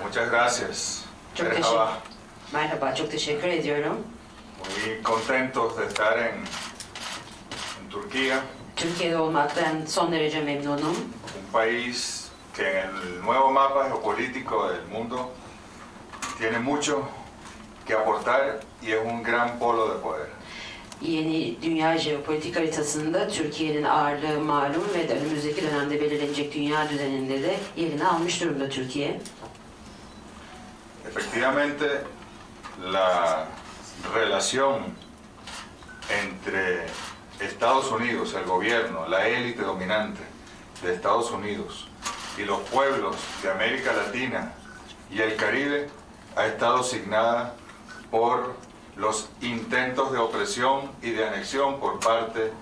Muchas gracias. Çok Merhaba, çok teşekkür ediyorum. Muy contentos de estar en Turquía. Türkiye'de olmaktan son derece memnunum. Un país que en el nuevo mapa geopolítico del mundo tiene mucho que aportar y es un gran polo de poder. Yeni dünya jeopolitik haritasında Türkiye'nin ağırlığı malum ve önümüzdeki dönemde belirlenecek dünya düzeninde de yerini almış durumda Türkiye. Efectivamente, la relación entre Estados Unidos, el gobierno, la élite dominante de Estados Unidos y los pueblos de América Latina y el Caribe ha estado signada por los intentos de opresión y de anexión por parte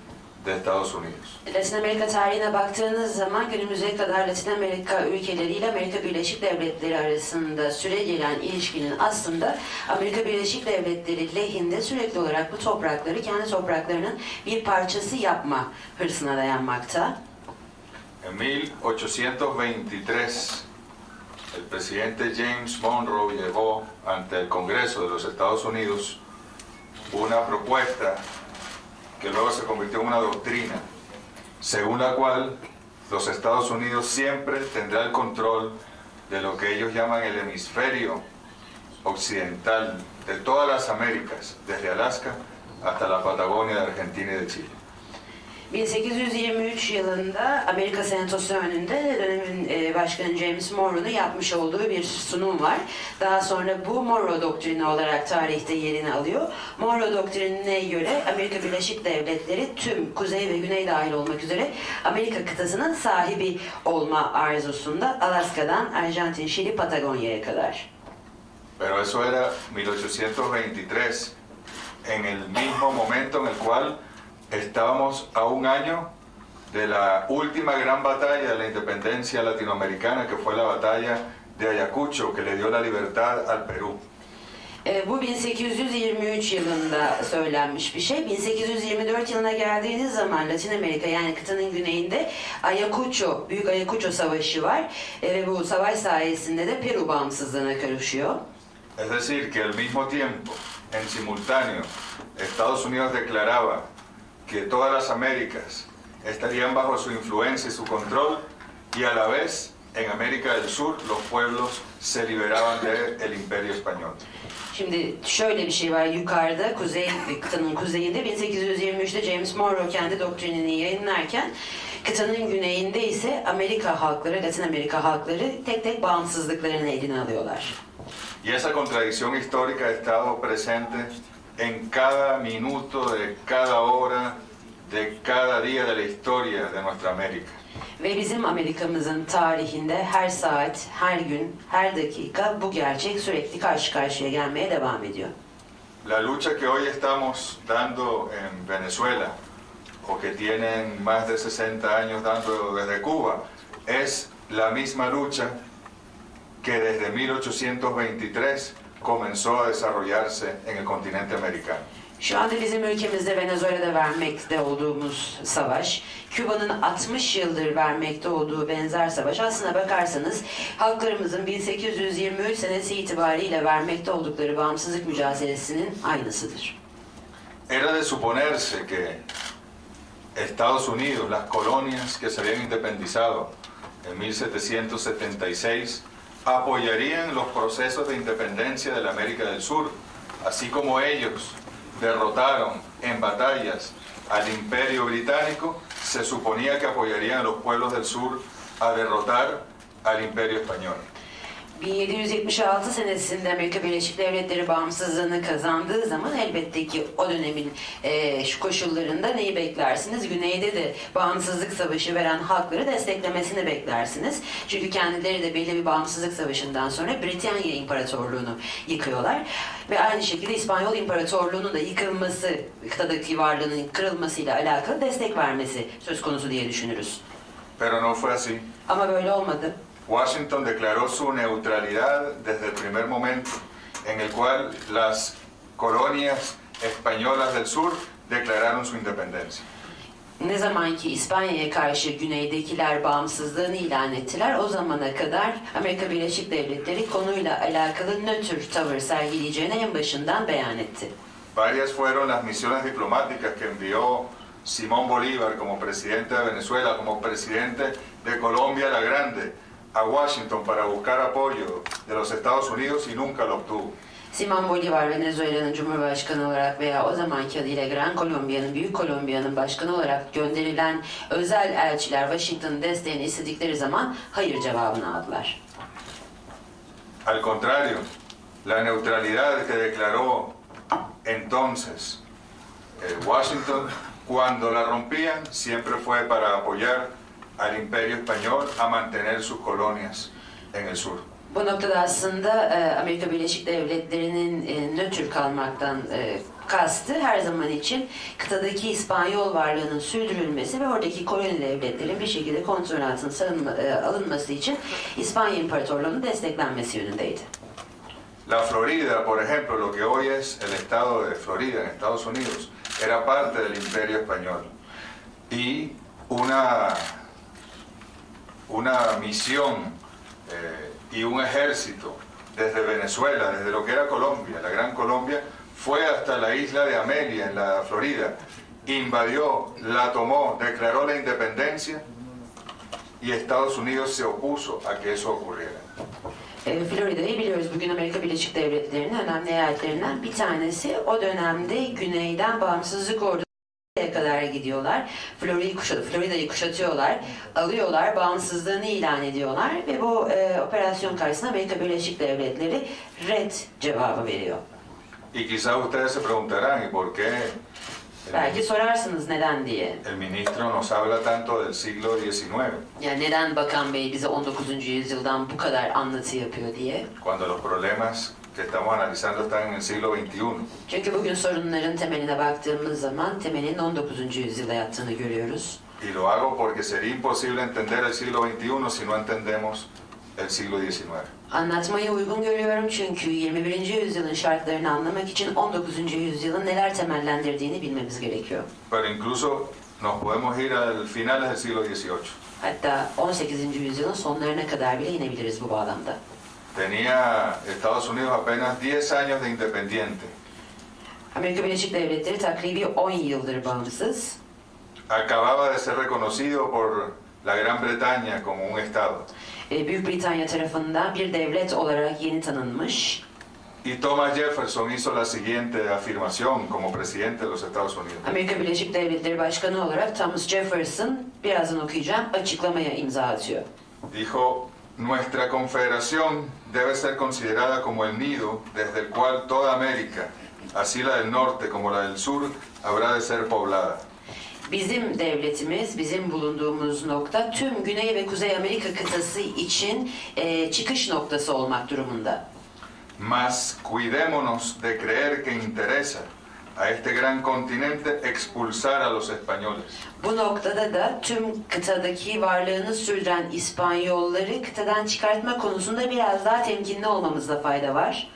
de Estados Unidos. Latin Amerika tarihine baktığınız zaman günümüze kadar Latin Amerika ülkeleriyle Amerika Birleşik Devletleri arasında süre gelen ilişkinin aslında Amerika Birleşik Devletleri lehinde sürekli olarak bu toprakları kendi topraklarının bir parçası yapma hırsına dayanmakta. En 1823, el presidente James Monroe llevó ante el Congreso de los Estados Unidos una propuesta que luego se convirtió en una doctrina, según la cual los Estados Unidos siempre tendrá el control de lo que ellos llaman el hemisferio occidental de todas las Américas, desde Alaska hasta la Patagonia de Argentina y de Chile. 1823 yılında Amerika Senatosu önünde dönemin başkanı James Monroe'nun yapmış olduğu bir sunum var. Daha sonra bu Monroe doktrini olarak tarihte yerini alıyor. Monroe doktrinine göre Amerika Birleşik Devletleri tüm kuzey ve güney dahil olmak üzere Amerika kıtasının sahibi olma arzusunda Alaska'dan Arjantin, Şili, Patagonya'ya kadar. Pero eso era 1823, en el mismo momento en el cual estábamos a un año de la última gran batalla de la independencia latinoamericana, que fue la batalla de Ayacucho, que le dio la libertad al Perú. Bu 1823 yılında söylenmiş bir şey. 1824 yılına geldiğiniz zaman Latin Amerika yani kıtanın güneyinde Ayacucho, Büyük Ayacucho Savaşı var ve bu savaş sayesinde de Peru bağımsızlığına kavuşuyor. Es decir, que al mismo tiempo, en simultáneo, Estados Unidos declaraba que todas las Américas estarían bajo su influencia y su control, y a la vez en América del Sur los pueblos se liberaban del Imperio Español. Şimdi şöyle bir şey var yukarıda kıtanın kuzeyinde 1823'te James Monroe kendi doktrinini yayınlarken kıtanın güneyinde ise Amerika halkları, Latin Amerika halkları tek tek bağımsızlıklarını eline alıyorlar. Y esa contradicción histórica ha estado presente en cada minuto de cada hora, de cada día de la historia de nuestra América. Ve bizim Amerika'mızın tarihinde her saat, her gün, her dakika bu gerçek sürekli karşı karşıya gelmeye devam ediyor. La lucha que hoy estamos dando en Venezuela, o que tienen más de 60 años dando desde Cuba, es la misma lucha que desde 1823 comenzó a desarrollarse en el continente americano. Şu anda bizim ülkemizde Venezuela'da vermekte olduğumuz savaş, Küba'nın 60 yıldır vermekte olduğu benzer savaş. Aslına bakarsanız halklarımızın 1823 senesi itibariyle vermekte oldukları bağımsızlık mücadelesinin aynısıdır. Era de suponerse que Estados Unidos, las colonias que se habían independizado en 1776, apoyarían los procesos de independencia de la América del Sur, así como ellos derrotaron en batallas al Imperio Británico, se suponía que apoyarían a los pueblos del sur a derrotar al Imperio Español. 1776 senesinde Amerika Birleşik Devletleri bağımsızlığını kazandığı zaman elbette ki o dönemin şu koşullarında neyi beklersiniz? Güneyde de bağımsızlık savaşı veren halkları desteklemesini beklersiniz. Çünkü kendileri de belli bir bağımsızlık savaşından sonra Britanya İmparatorluğunu yıkıyorlar. Ve aynı şekilde İspanyol İmparatorluğu'nun da yıkılması, kıtadaki varlığının kırılmasıyla alakalı destek vermesi söz konusu diye düşünürüz. Pero no fue así. Ama böyle olmadı. Washington declaró su neutralidad desde el primer momento, en el cual las colonias españolas del sur declararon su independencia. Ne zamanki İspanya'ya karşı güneydekiler bağımsızlığını ilan ettiler, o zamana kadar Amerika Birleşik Devletleri konuyla alakalı nötr tavır sergileyeceğini en başından beyan etti. Varias fueron las misiones diplomáticas que envió Simón Bolívar como presidente de Venezuela, como presidente de Colombia la Grande, a Washington para buscar apoyo de los Estados Unidos y nunca lo obtuvo. Simón Bolívar Venezuela'nın Cumhurbaşkanı olarak veya o zamanki adıyla Gran Kolombiya'nın, Büyük Kolombiya'nın başkanı olarak gönderilen özel elçiler Washington'ın desteğini istedikleri zaman hayır cevabını aldılar. Al contrario, la neutralidad que declaró entonces Washington, cuando la rompían, siempre fue para apoyar al Imperio Español a mantener sus colonias en el sur. Bu noktada aslında Amerika Birleşik Devletleri'nin nötr kalmaktan kastı her zaman için kıtadaki İspanyol varlığının sürdürülmesi ve oradaki koloni devletlerin bir şekilde kontrol altına alınması için İspanya İmparatorluğu'nun desteklenmesi yönündeydi. La Florida, por ejemplo, lo que hoy es el estado de Florida en Estados Unidos, era parte del Imperio Español. Y una misión y un ejército desde Venezuela, desde lo que era Colombia, la Gran Colombia, fue hasta la isla de Amelia, en la Florida, invadió, la tomó, declaró la independencia y Estados Unidos se opuso a que eso ocurriera. Florida'yı biliyoruz. Bugün Amerika Birleşik Devletleri'nin önemli eyaletlerinden bir tanesi. O dönemde güneyden bağımsızlık orduya kadar gidiyorlar. Florida'yı kuşatıyorlar, alıyorlar, bağımsızlığını ilan ediyorlar ve bu operasyon karşısında Amerika Birleşik Devletleri red cevabı veriyor. Y quizás ustedes se preguntarán, ¿y por qué Belki sorarsınız neden diye. el ministro nos habla tanto del siglo XIX? Yani neden Bakan Bey bize 19. yüzyıldan bu kadar anlatı yapıyor diye. Cuando los problemas que estamos analizando están en el siglo XXI. Çünkü bugün sorunların temeline baktığımız zaman temelinin 19. yüzyılda yattığını görüyoruz. Y lo hago porque sería imposible entender el siglo XXI si no entendemos el siglo XIX. Anlatmayı uygun görüyorum çünkü 21. yüzyılın şartlarını anlamak için 19. yüzyılın neler temellendirdiğini bilmemiz gerekiyor. Pero incluso nos podemos ir al finales del siglo XVIII. Hatta 18. yüzyılın sonlarına kadar bile inebiliriz bu bağlamda. Tenía Estados Unidos apenas 10 años de independiente. Amerika Birleşik Devletleri takribi 10 yıldır bağımsız. Acababa de ser reconocido por la Gran Bretaña como un estado. Büyük Britanya tarafından bir devlet olarak yeni tanınmış. Y Thomas Jefferson hizo la siguiente afirmación como presidente de los Estados Unidos. Amerika Birleşik Devletleri Başkanı olarak Thomas Jefferson, birazdan okuyacağım, açıklamaya imza atıyor. Dijo, nuestra confederación debe ser considerada como el nido desde el cual toda América, así la del norte como la del sur, habrá de ser poblada. Bizim devletimiz, bizim bulunduğumuz nokta tüm Güney ve Kuzey Amerika kıtası için çıkış noktası olmak durumunda. Mas cuidémonos de creer que interesa a este gran continente expulsar a los españoles. Bu noktada da tüm kıtadaki varlığını sürdüren İspanyolları kıtadan çıkartma konusunda biraz daha temkinli olmamızda fayda var.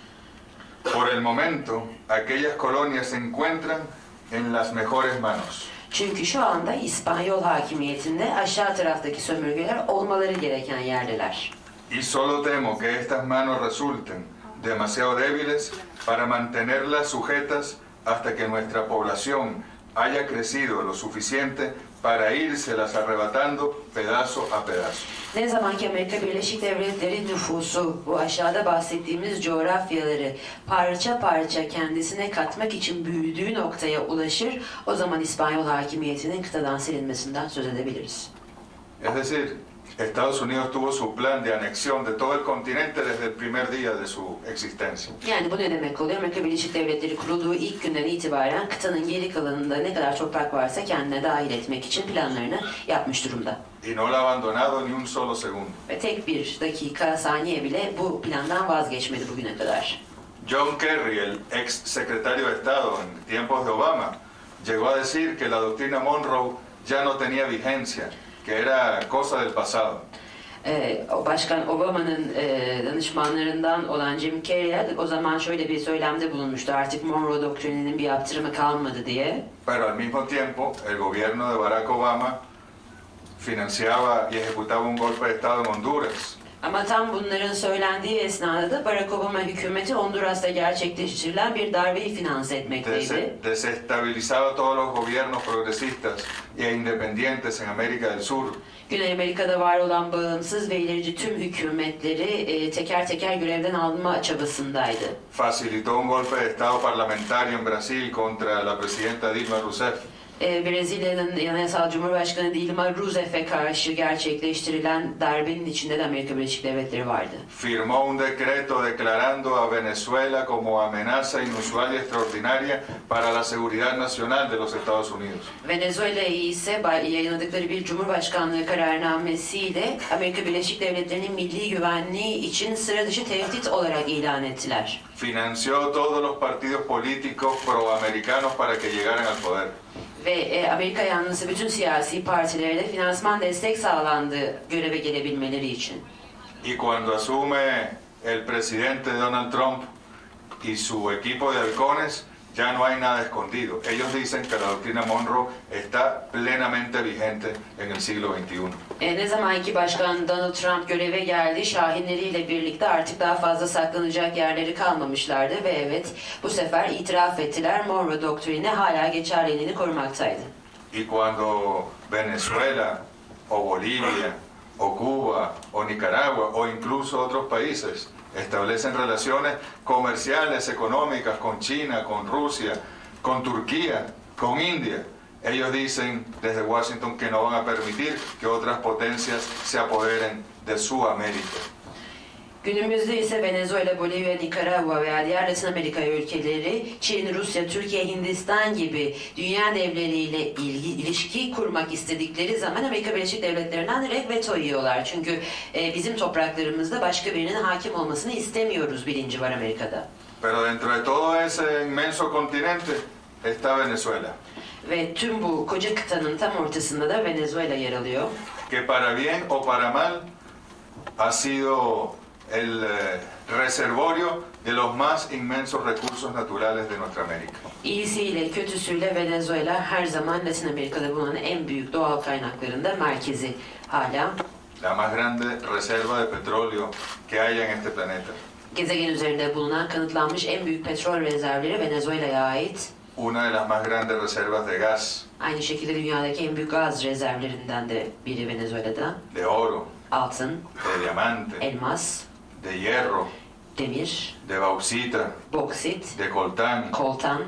Por el momento, aquellas colonias se encuentran en las mejores manos. Çünkü şu anda İspanyol hakimiyetinde aşağı taraftaki sömürgeler olmaları gereken yerdeler. Y solo temo que estas manos resulten demasiado débiles para mantenerlas sujetas hasta que nuestra población haya crecido lo suficiente para irselas arrebatando pedazo a pedazo. Ne zaman ki Amerika Birleşik Devletleri nüfusu bu aşağıda bahsettiğimiz coğrafyaları parça parça kendisine katmak için büyüdüğü noktaya ulaşır, o zaman İspanyol hakimiyetinin kıtadan silinmesinden söz edebiliriz. Es decir, Estados Unidos tuvo su plan de anexión de todo el continente desde el primer día de su existencia. Yani bu ne demek oluyor? Amerika Birleşik Devletleri kurulduğu ilk günden itibaren kıtanın geri kalanında ne kadar toprak varsa kendine dahil etmek için planlarını yapmış durumda. Y no la ha abandonado ni un solo segundo. Ve tek bir dakika, saniye bile bu plandan vazgeçmedi bugüne kadar. John Kerry, el ex secretario de Estado en tiempos de Obama, llegó a decir que la doctrina Monroe ya no tenía vigencia, que era cosa del pasado. Başkan Obama'nın danışmanlarından olan Jim Carrey o zaman şöyle bir söylemde bulunmuştu. Artık Monroe Doktrini'nin bir yaptırımı kalmadı diye. Pero al mismo tiempo, el gobierno de Barack Obama financiaba y ejecutaba un golpe de Estado en Honduras. Ama tam bunların söylendiği esnada da Barack Obama hükümeti Honduras'ta gerçekleştirilen bir darbeyi finanse etmekteydi. Desestabilizaba todos los gobiernos progresistas e independientes en América del Sur. Güney Amerika'da var olan bağımsız ve ilerici tüm hükümetleri teker teker görevden alma çabasındaydı. Facilitó un golpe de Estado parlamentario en Brasil contra la presidenta Dilma Rousseff. Brezilya'nın Anayasal Cumhurbaşkanı Dilma Rousseff'e karşı gerçekleştirilen darbenin içinde de Amerika Birleşik Devletleri vardı. Firmó un decreto declarando a Venezuela como amenaza inusual y extraordinaria para la seguridad nacional de los Estados Unidos. Venezuela'yı ise yayınladıkları bir Cumhurbaşkanlığı kararnamesiyle Amerika Birleşik Devletleri'nin milli güvenliği için sıra dışı tehdit olarak ilan ettiler. Financió todos los partidos políticos proamericanos para que llegaran al poder. Ve Amerika yanlısı bütün siyasi partilere de finansman destek sağlandı göreve gelebilmeleri için. Y cuando asume el presidente Donald Trump y su equipo de halcones, ya no hay nada escondido. Ellos dicen que la doctrina Monroe está plenamente vigente en el siglo XXI. Ne zaman ki Başkan Donald Trump göreve geldi, şahinleriyle birlikte artık daha fazla saklanacak yerleri kalmamışlardı ve evet, bu sefer itiraf ettiler, Monroe doktrini hala geçerliliğini korumaktaydı. Y cuando Venezuela o Bolivia o Cuba o Nicaragua o incluso otros países establecen relaciones comerciales, económicas con China, con Rusia, con Turquía, con India, ellos dicen desde Washington que no van a permitir que otras potencias se apoderen de su América. Günümüzde ise Venezuela, Bolivya, Nikaragua veya diğer Latin Amerika ülkeleri, Çin, Rusya, Türkiye, Hindistan gibi dünya devleriyle ilişki kurmak istedikleri zaman Amerika Birleşik Devletleri'nden direkt veto yiyorlar. Çünkü bizim topraklarımızda başka birinin hakim olmasını istemiyoruz bilinci var Amerika'da. Pero dentro de todo ese inmenso continente está Venezuela. Ve tüm bu koca kıtanın tam ortasında da Venezuela yer alıyor. Que para bien o para mal ha sido el reservorio de los más inmensos recursos naturales de nuestra América. İyisiyle kötüsüyle Venezuela her zaman Latin Amerika'da bulunan en büyük doğal kaynaklarında merkezi hala. La más grande reserva de petróleo que haya en este planeta. Gezegen üzerinde bulunan kanıtlanmış en büyük petrol rezervleri Venezuela'ya ait. Una de las más grandes reservas de gas. Aynı şekilde dünyadaki en büyük gaz rezervlerinden de biri Venezuela'da. De oro. Altın. De diamante. Elmas. De hierro. Demir. De bauxita. Boksit. De coltán. Koltan.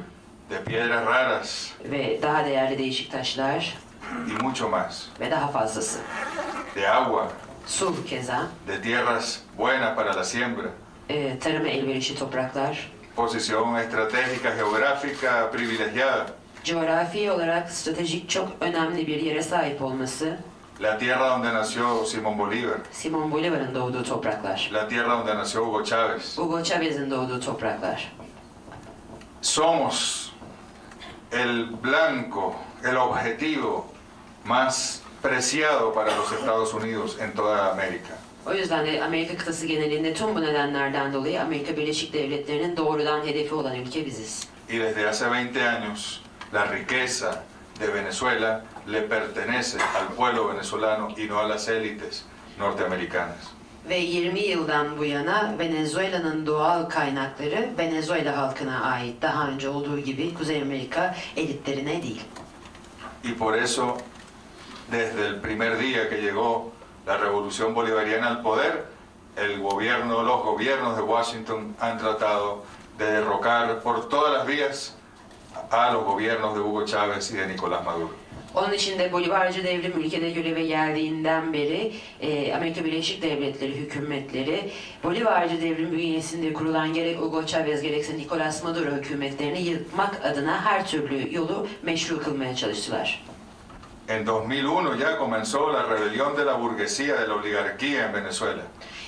De piedras raras. Ve daha değerli değişik taşlar. Y mucho más. Ve daha fazlası. De agua. Su keza. De tierras buenas para la siembra. Tarıma elverişli topraklar. Posición estratégica geográfica privilegiada. Coğrafi olarak stratejik çok önemli bir yere sahip olması. La tierra donde nació Simón Bolívar. Simón Bolívar'ın doğduğu topraklar. La tierra donde nació Hugo Chávez. Hugo Chávez'in doğduğu topraklar. Somos el blanco, el objetivo más preciado para los Estados Unidos en toda América. O yüzden de Amerika kıtası genelinde tüm bu nedenlerden dolayı Amerika Birleşik Devletleri'nin doğrudan hedefi olan ülke biziz. Y desde hace 20 años la riqueza de Venezuela le pertenece al pueblo venezolano y no a las élites norteamericanas. Ve 20 yıldan bu yana Venezuela'nın doğal kaynakları Venezuela halkına ait. Daha önce olduğu gibi Kuzey Amerika elitlerine değil. Y por eso, desde el primer día que llegó la revolución bolivariana al poder, los gobiernos de Washington han tratado de derrocar por todas las vías a los gobiernos de Hugo Chávez y de Nicolás Maduro. Onun için de Bolivarcı devrim ülkede göreve geldiğinden beri Amerika Birleşik Devletleri hükümetleri Bolivarcı devrim bünyesinde kurulan gerek Hugo Chávez gerekse Nicolás Maduro hükümetlerini yıkmak adına her türlü yolu meşru kılmaya çalıştılar. En 2001 ya comenzó la rebelión de la burguesía, de la oligarquía en Venezuela.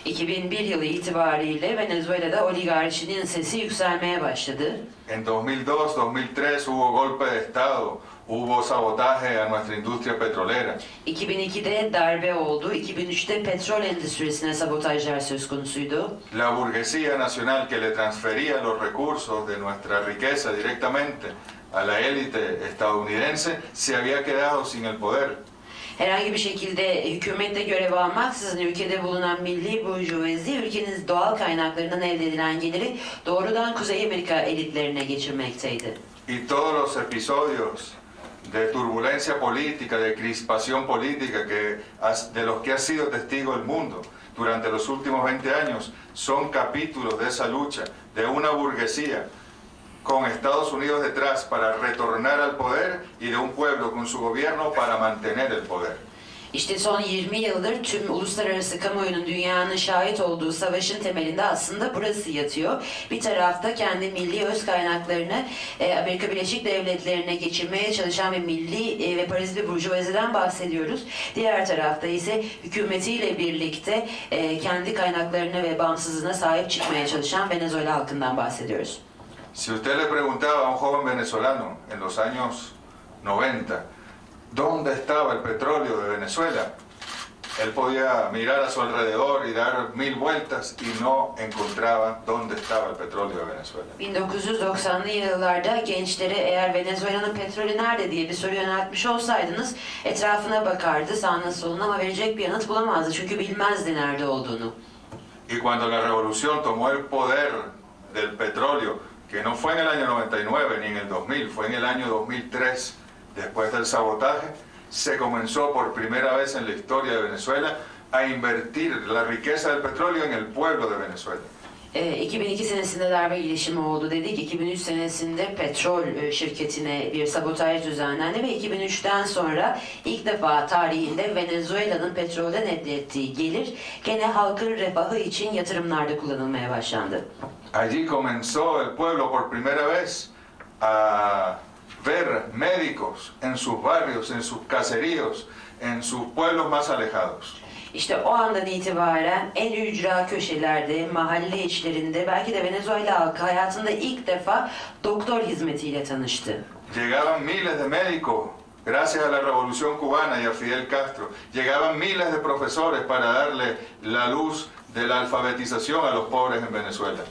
2001 yılı itibariyle Venezuela'da oligarşinin sesi yükselmeye başladı. En 2002-2003 hubo golpe de Estado, hubo sabotaje a nuestra industria petrolera. 2002'de darbe oldu. 2003'te petrol endüstrisine sabotajlar söz konusuydu. La burguesía nacional que le transfería los recursos de nuestra riqueza directamente a la élite estadounidense se había quedado sin el poder. Herhangi bir şekilde hükümette görev almaksızın ülkede bulunan milli burjuvazi ülkenin doğal kaynaklarından elde edilen geliri doğrudan Kuzey Amerika elitlerine geçirmekteydi. Y todos los episodios de turbulencia política, de crispación política de los que ha sido testigo el mundo durante los últimos 20 años son capítulos de esa lucha de una burguesía con Estados Unidos detrás para retornar al poder y de un pueblo con su gobierno para mantener el poder. İşte son 20 yıldır tüm uluslararası kamuoyunun dünyanın şahit olduğu savaşın temelinde aslında burası yatıyor. Bir tarafta kendi milli öz kaynaklarını Amerika Birleşik Devletleri'ne geçirmeye çalışan ve milli ve parazit bir burjuvaziden bahsediyoruz. Diğer tarafta ise hükümetiyle birlikte kendi kaynaklarına ve bağımsızlığına sahip çıkmaya çalışan Venezuela halkından bahsediyoruz. Si usted le preguntaba a un joven venezolano en los años 90, ¿dónde estaba el petróleo de Venezuela? Él podía mirar a su alrededor y dar 1000 vueltas y no encontraba dónde estaba el petróleo de Venezuela. 1990'lı yıllarda gençlere eğer Venezuela'nın petrolü nerede diye bir soru yöneltmiş olsaydınız etrafına bakardı sağına soluna ama verecek bir yanıt bulamazdı çünkü bilmezdi nerede olduğunu. Y cuando la revolución tomó el poder del petróleo, que no fue en el año 99 ni en el 2000, fue en el año 2003, después del sabotaje, se comenzó por primera vez en la historia de Venezuela a invertir la riqueza del petróleo en el pueblo de Venezuela. 2002 senesinde darbe girişimi oldu dedik. 2003 senesinde petrol şirketine bir sabotaj düzenlendi ve 2003'ten sonra ilk defa tarihinde Venezuela'nın petrolden elde ettiği gelir gene halkın refahı için yatırımlarda kullanılmaya başlandı. Allí comenzó el pueblo por primera vez a ver médicos en sus barrios, en sus caseríos, en sus pueblos más alejados. İşte o andan itibaren en ücra köşelerde, mahalle içlerinde, belki de Venezuela halkı hayatında ilk defa doktor hizmetiyle tanıştı. Llegaban miles de médicos, gracias a la Revolución Cubana y a Fidel Castro. Llegaban miles de profesores para darle la luz de la alfabetización a los pobres en Venezuela.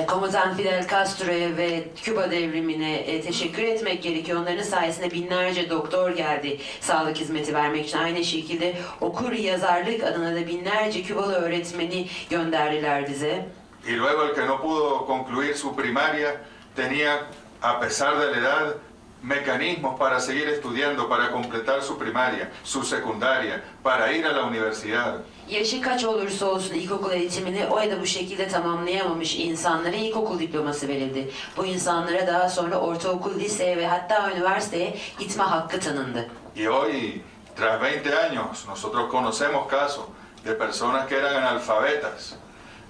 Komutan Fidel Castro'ya ve Küba devrimine teşekkür etmek gerekiyor. Onların sayesinde binlerce doktor geldi sağlık hizmeti vermek için. Aynı şekilde okur yazarlık adına da binlerce Kübalı öğretmeni gönderdiler bize. Y luego el que no pudo concluir su primaria tenía, a pesar de la edad, mecanismos para seguir estudiando, para completar su primaria, su secundaria, para ir a la universidad. Yaşı kaç olursa olsun ilkokul eğitimini o ya da bu şekilde tamamlayamamış insanlara ilkokul diploması verildi. Bu insanlara daha sonra ortaokul, liseye ve hatta üniversiteye gitme hakkı tanındı. Y hoy, tras 20 años, nosotros conocemos casos de personas que eran analfabetas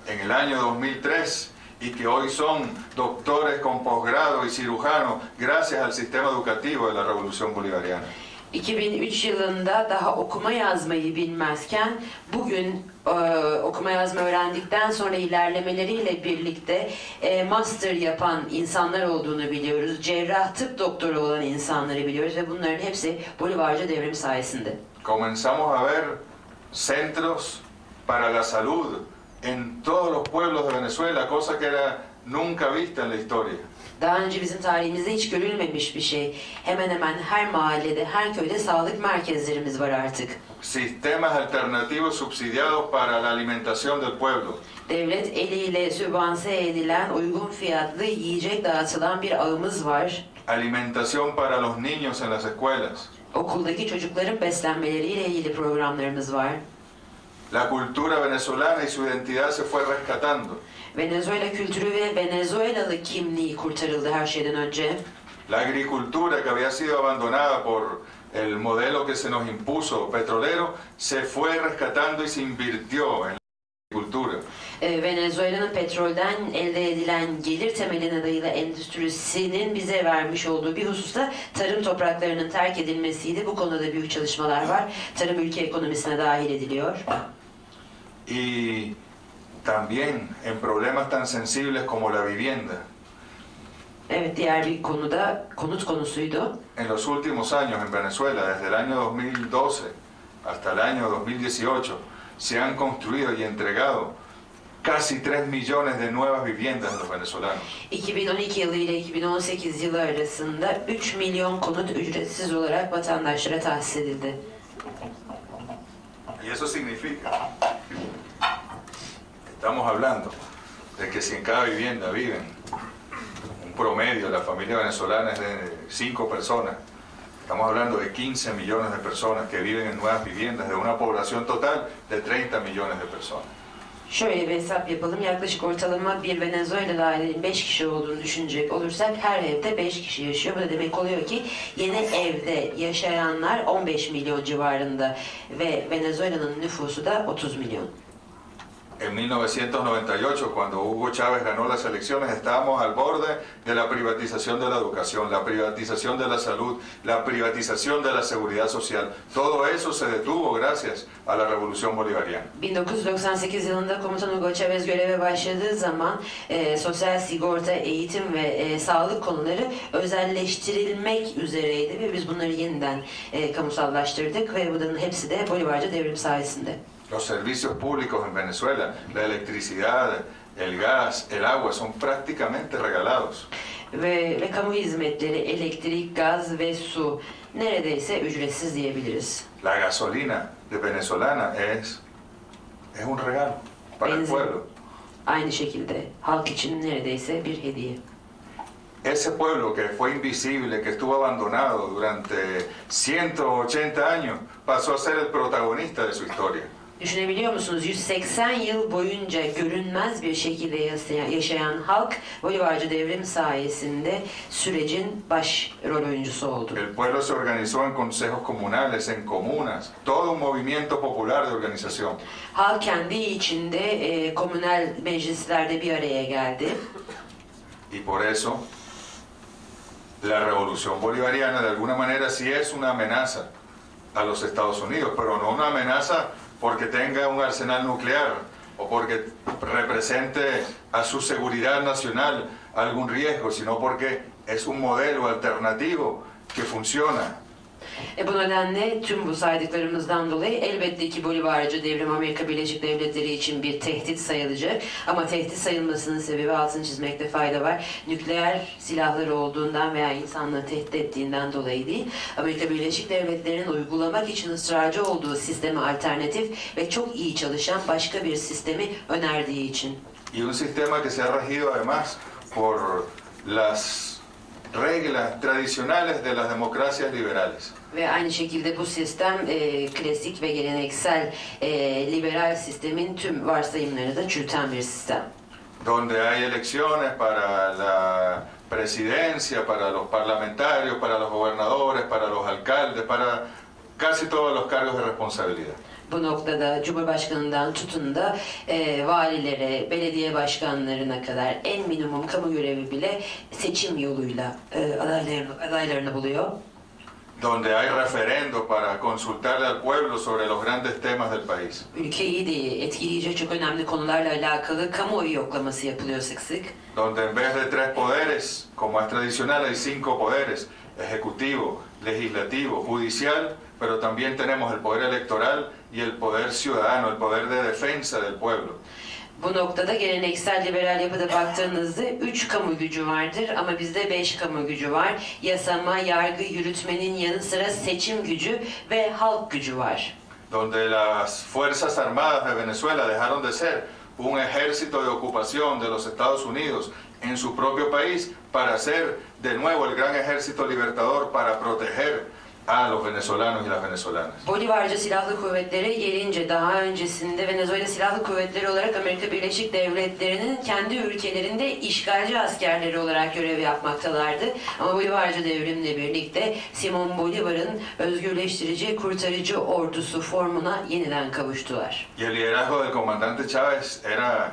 en el año 2003 y que hoy son doctores con posgrado y cirujanos gracias al sistema educativo de la Revolución Bolivariana. 2003 yılında daha okuma yazmayı bilmezken bugün okuma yazma öğrendikten sonra ilerlemeleriyle birlikte master yapan insanlar olduğunu biliyoruz. Cerrah tıp doktoru olan insanları biliyoruz ve bunların hepsi Bolivarcı devrim sayesinde. Comenzamos a ver centros para la salud en todos los pueblos de Venezuela, cosa que era nunca vista en la historia. Daha önce bizim tarihimizde hiç görülmemiş bir şey. Hemen hemen her mahallede, her köyde sağlık merkezlerimiz var artık. Sistemas alternativos subsidiados para la alimentación del pueblo. Devlet eliyle sübvanse edilen uygun fiyatlı yiyecek dağıtılan bir ağımız var. Alimentación para los niños en las escuelas. Okuldaki çocukların beslenmeleriyle ilgili programlarımız var. La cultura venezolana y su identidad se fue rescatando. Venezuela kültürü ve Venezuelalı kimliği kurtarıldı her şeyden önce. La agricultura que había sido abandonada por el modelo que se nos impuso petrolero se fue rescatando y se invirtió en la agricultura. Venezuela'nın petrolden elde edilen gelir temeline dayalı endüstrisinin bize vermiş olduğu bir hususta tarım topraklarının terk edilmesiydi. Bu konuda da büyük çalışmalar var. Tarım ülke ekonomisine dahil ediliyor. Y también en problemas tan sensibles como la vivienda. Evet, diğer bir konu da konut konusuydu. En los últimos años en Venezuela, desde el año 2012 hasta el año 2018, se han construido y entregado casi 3 millones de nuevas viviendas a los venezolanos. 2012 yılı ile 2018 yılı arasında 3 milyon konut ücretsiz olarak vatandaşlara tahsis edildi. Y eso significa, estamos hablando de que si en cada vivienda viven un promedio, la familia venezolana es de 5 personas, estamos hablando de 15 millones de personas que viven en nuevas viviendas, de una población total de 30 millones de personas. Şöyle bir hesap yapalım. Yaklaşık ortalama bir Venezuelalı ailenin 5 kişi olduğunu düşünecek olursak her evde 5 kişi yaşıyor. Bu da demek oluyor ki yeni evde yaşayanlar 15 milyon civarında ve Venezuela'nın nüfusu da 30 milyon. En 1998, cuando Hugo Chávez ganó las elecciones, estábamos al borde de la privatización de la educación, la privatización de la salud, la privatización de la seguridad social. Todo eso se detuvo gracias a la Revolución Bolivariana. 1998 yılında Komutan Hugo Chavez göreve başladığı zaman sosyal sigorta, eğitim ve sağlık konuları özelleştirilmek üzereydi ve biz bunları yeniden kamusallaştırdık ve bunların hepsi de Bolivarcı devrim sayesinde. Los servicios públicos en Venezuela, la electricidad, el gas, el agua, son prácticamente regalados. Ve kamu hizmetleri, elektrik, gaz ve su neredeyse ücretsiz diyebiliriz. La gasolina de venezolana es un regalo para el pueblo. Aynı şekilde halk için neredeyse bir hediye. Ese pueblo que fue invisible, que estuvo abandonado durante 180 años, pasó a ser el protagonista de su historia. Düşünebiliyor musunuz? 180 yıl boyunca görünmez bir şekilde yaşayan halk Bolivarcı devrim sayesinde sürecin baş rol oyuncusu oldu. El pueblo se organizó en consejos comunales, en comunas, todo un movimiento popular de organización. Halk kendi içinde komünel meclislerde bir araya geldi. Y por eso la revolución bolivariana de alguna manera sí es una amenaza a los Estados Unidos, pero no una amenaza porque tenga un arsenal nuclear o porque represente a su seguridad nacional algún riesgo, sino porque es un modelo alternativo que funciona. Bu nedenle tüm bu saydıklarımızdan dolayı elbette ki Bolivarcı devrim Amerika Birleşik Devletleri için bir tehdit sayılacak. Ama tehdit sayılmasının sebebi, altını çizmekte fayda var, nükleer silahları olduğundan veya insanlığı tehdit ettiğinden dolayı değil. Amerika Birleşik Devletleri'nin uygulamak için ısrarcı olduğu sisteme alternatif ve çok iyi çalışan başka bir sistemi önerdiği için. Y un sistema que se ha regido además por las reglas tradicionales de las democracias liberales. Ve aynı şekilde bu sistem klasik ve geleneksel liberal sistemin tüm varsayımlarını da çürüten bir sistem. Donde hay elecciones para la presidencia, para los parlamentarios, para los gobernadores, para los alcaldes, para casi todos los cargos de responsabilidad. Bu noktada Cumhurbaşkanı'ndan tutun da valilere, belediye başkanlarına kadar en minimum kamu görevi bile seçim yoluyla adaylarını buluyor. Donde hay referendo para consultarle al pueblo sobre los grandes temas del país. Ülkeyi de etkileyecek çok önemli konularla alakalı kamuoyu yoklaması yapılıyor sık sık. Donde en vez de 3 poderes, como es tradicional, hay 5 poderes: ejecutivo, legislativo, judicial, pero también tenemos el poder electoral y el poder ciudadano, el poder de defensa del pueblo. Bu noktada geleneksel liberal yapıda baktığınızda 3 kamu gücü vardır ama bizde 5 kamu gücü var. Yasama, yargı, yürütmenin yanı sıra seçim gücü ve halk gücü var. Donde las Fuerzas Armadas de Venezuela dejaron de ser un ejército de ocupación de los Estados Unidos en su propio país para ser de nuevo el gran ejército libertador para proteger a los venezolanos y las venezolanas. Bolivarcı Silahlı Kuvvetleri gelince daha öncesinde Venezuela Silahlı Kuvvetleri olarak Amerika Birleşik Devletleri'nin kendi ülkelerinde işgalci askerleri olarak görev yapmaktalardı. Ama Bolivarcı devrimle birlikte Simón Bolívar'ın özgürleştirici, kurtarıcı ordusu formuna yeniden kavuştular. Y el liderazgo del comandante Chávez era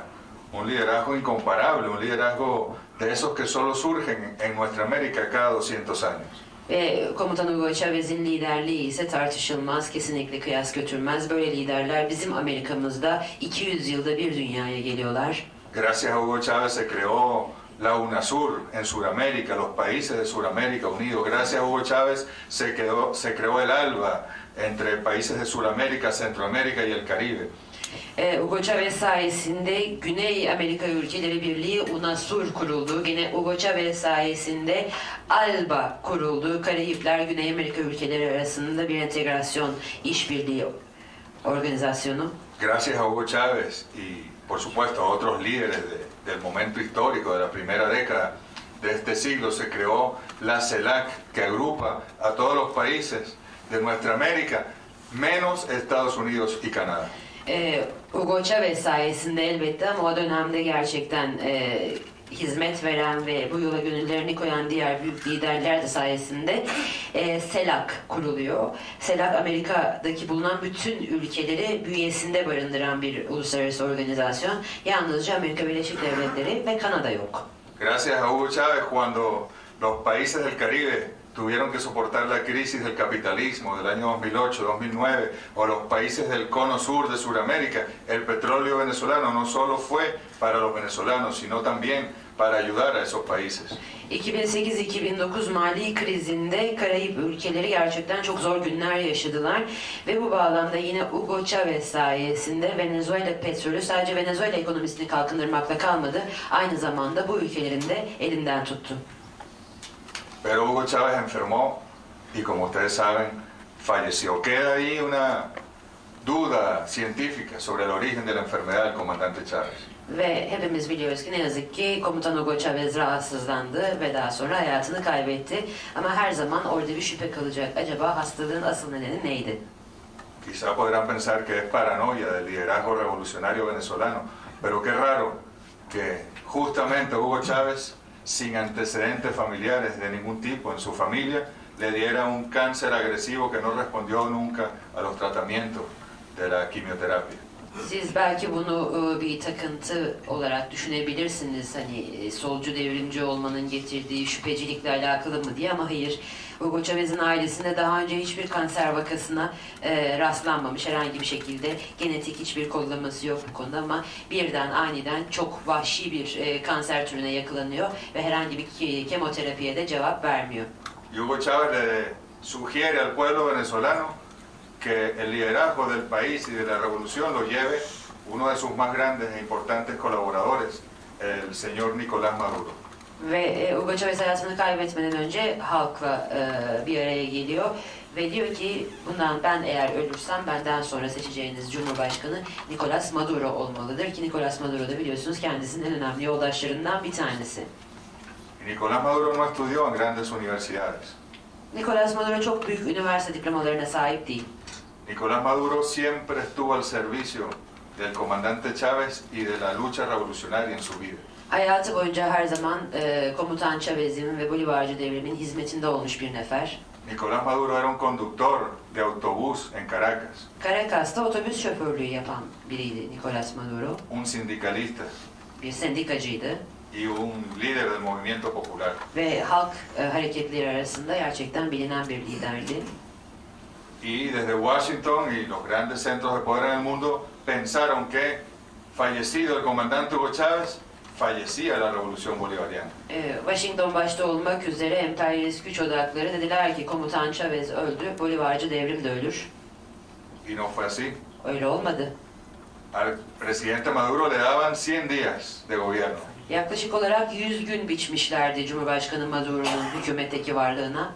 un liderazgo incomparable, un liderazgo de esos que solo surgen en nuestra América cada 200 años. Ve Komutan Hugo Chávez'in liderliği ise tartışılmaz, kesinlikle kıyas götürmez. Böyle liderler bizim Amerika'mızda 200 yılda bir dünyaya geliyorlar. Gracias a Hugo Chávez se creó la UNASUR en Sudamérica, los países de Sudamérica unidos. Gracias a Hugo Chávez se creó el ALBA entre países de Sudamérica, Centroamérica y el Caribe. Hugo Chavez sayesinde Güney Amerika Ülkeleri Birliği UNASUR kuruldu. Yine Hugo Chavez sayesinde ALBA kuruldu. Karayipler Güney Amerika ülkeleri arasında bir entegrasyon işbirliği organizasyonu. Gracias a Hugo Chávez y por supuesto a otros líderes del momento histórico de la primera década de este siglo se creó la CELAC, que agrupa a todos los países de nuestra América menos Estados Unidos y Canadá. Hugo Chavez sayesinde elbette, ama o dönemde gerçekten hizmet veren ve bu yola gönüllerini koyan diğer büyük liderler de sayesinde CELAC kuruluyor. CELAC, Amerika'daki bulunan bütün ülkeleri bünyesinde barındıran bir uluslararası organizasyon. Yalnızca Amerika Birleşik Devletleri ve Kanada yok. Gracias a Hugo Chávez, cuando los países del Caribe tuvieron que soportar la crisis del capitalismo del año 2008-2009, o los países del cono sur de Sudamérica, el petróleo venezolano no solo fue para los venezolanos, sino también para ayudar a esos países. 2008-2009 mali krizinde Karayip ülkeleri gerçekten çok zor günler yaşadılar ve bu bağlamda yine Hugo Chavez sayesinde Venezuela petrolü sadece Venezuela ekonomisini kalkındırmakla kalmadı, aynı zamanda bu ülkelerin de elinden tuttu. Pero Hugo Chávez enfermó y, como ustedes saben, falleció. Queda ahí una duda científica sobre el origen de la enfermedad del comandante Chávez. Ve hepimiz biliyoruz ki ne yazık ki komutan Hugo Chavez rahatsızlandı ve daha sonra hayatını kaybetti. Ama her zaman orada bir şüphe kalacak. Acaba hastalığın asıl nedeni neydi? Quizá podrán pensar que es paranoia del liderazgo revolucionario venezolano, pero qué raro que justamente Hugo Chávez, sin antecedentes familiares de ningún tipo en su familia, le diera un cáncer agresivo que no respondió nunca a los tratamientos de la quimioterapia. Siz belki bunu bir takıntı olarak düşünebilirsiniz, hani solcu devrimci olmanın getirdiği şüphecilikle alakalı mı diye, ama hayır. Hugo Chavez'in ailesinde daha önce hiçbir kanser vakasına rastlanmamış, herhangi bir şekilde genetik hiçbir kodlaması yok bu konuda, ama birden aniden çok vahşi bir kanser türüne yakalanıyor ve herhangi bir kemoterapiye de cevap vermiyor. Hugo Chávez le sugiere al pueblo venezolano que el liderazgo del país y de la revolución lo lleve uno de sus más grandes e importantes colaboradores, el señor Nicolás Maduro. Ve Hugo Chavez hayatını kaybetmeden önce halkla bir araya geliyor ve diyor ki ben eğer ölürsem benden sonra seçeceğiniz Cumhurbaşkanı Nicolás Maduro olmalıdır ki Nicolás Maduro da biliyorsunuz kendisinin en önemli yoldaşlarından bir tanesi. Nicolás Maduro no estudió en grandes universidades. Nicolás Maduro çok büyük üniversite diplomalarına sahip değil. Nicolás Maduro siempre estuvo al servicio del comandante Chávez y de la lucha revolucionaria en su vida. Hayatı boyunca her zaman komutan Chávez'in ve Bolivarcı devrimin hizmetinde olmuş bir nefer. Nicolás Maduro era un conductor de autobús en Caracas. Caracas'ta otobüs şoförlüğü yapan biriydi Nicolás Maduro. Un sindicalista. Bir sendikacıydı. Y un líder del movimiento popular. Ve halk hareketleri arasında gerçekten bilinen bir liderdi. Y desde Washington y los grandes centros de poder en el mundo pensaron que fallecido el comandante Hugo Chávez, fallecía la revolución bolivariana. Washington başta olmak üzere emperyalist güç odakları dediler ki komutan Chávez öldü, Bolivarcı devrim de ölür. Y no fue así. Öyle olmadı. Al presidente Maduro le daban 100 días de gobierno. Yaklaşık olarak 100 gün biçmişlerdi Cumhurbaşkanı Maduro'nun hükümetteki varlığına.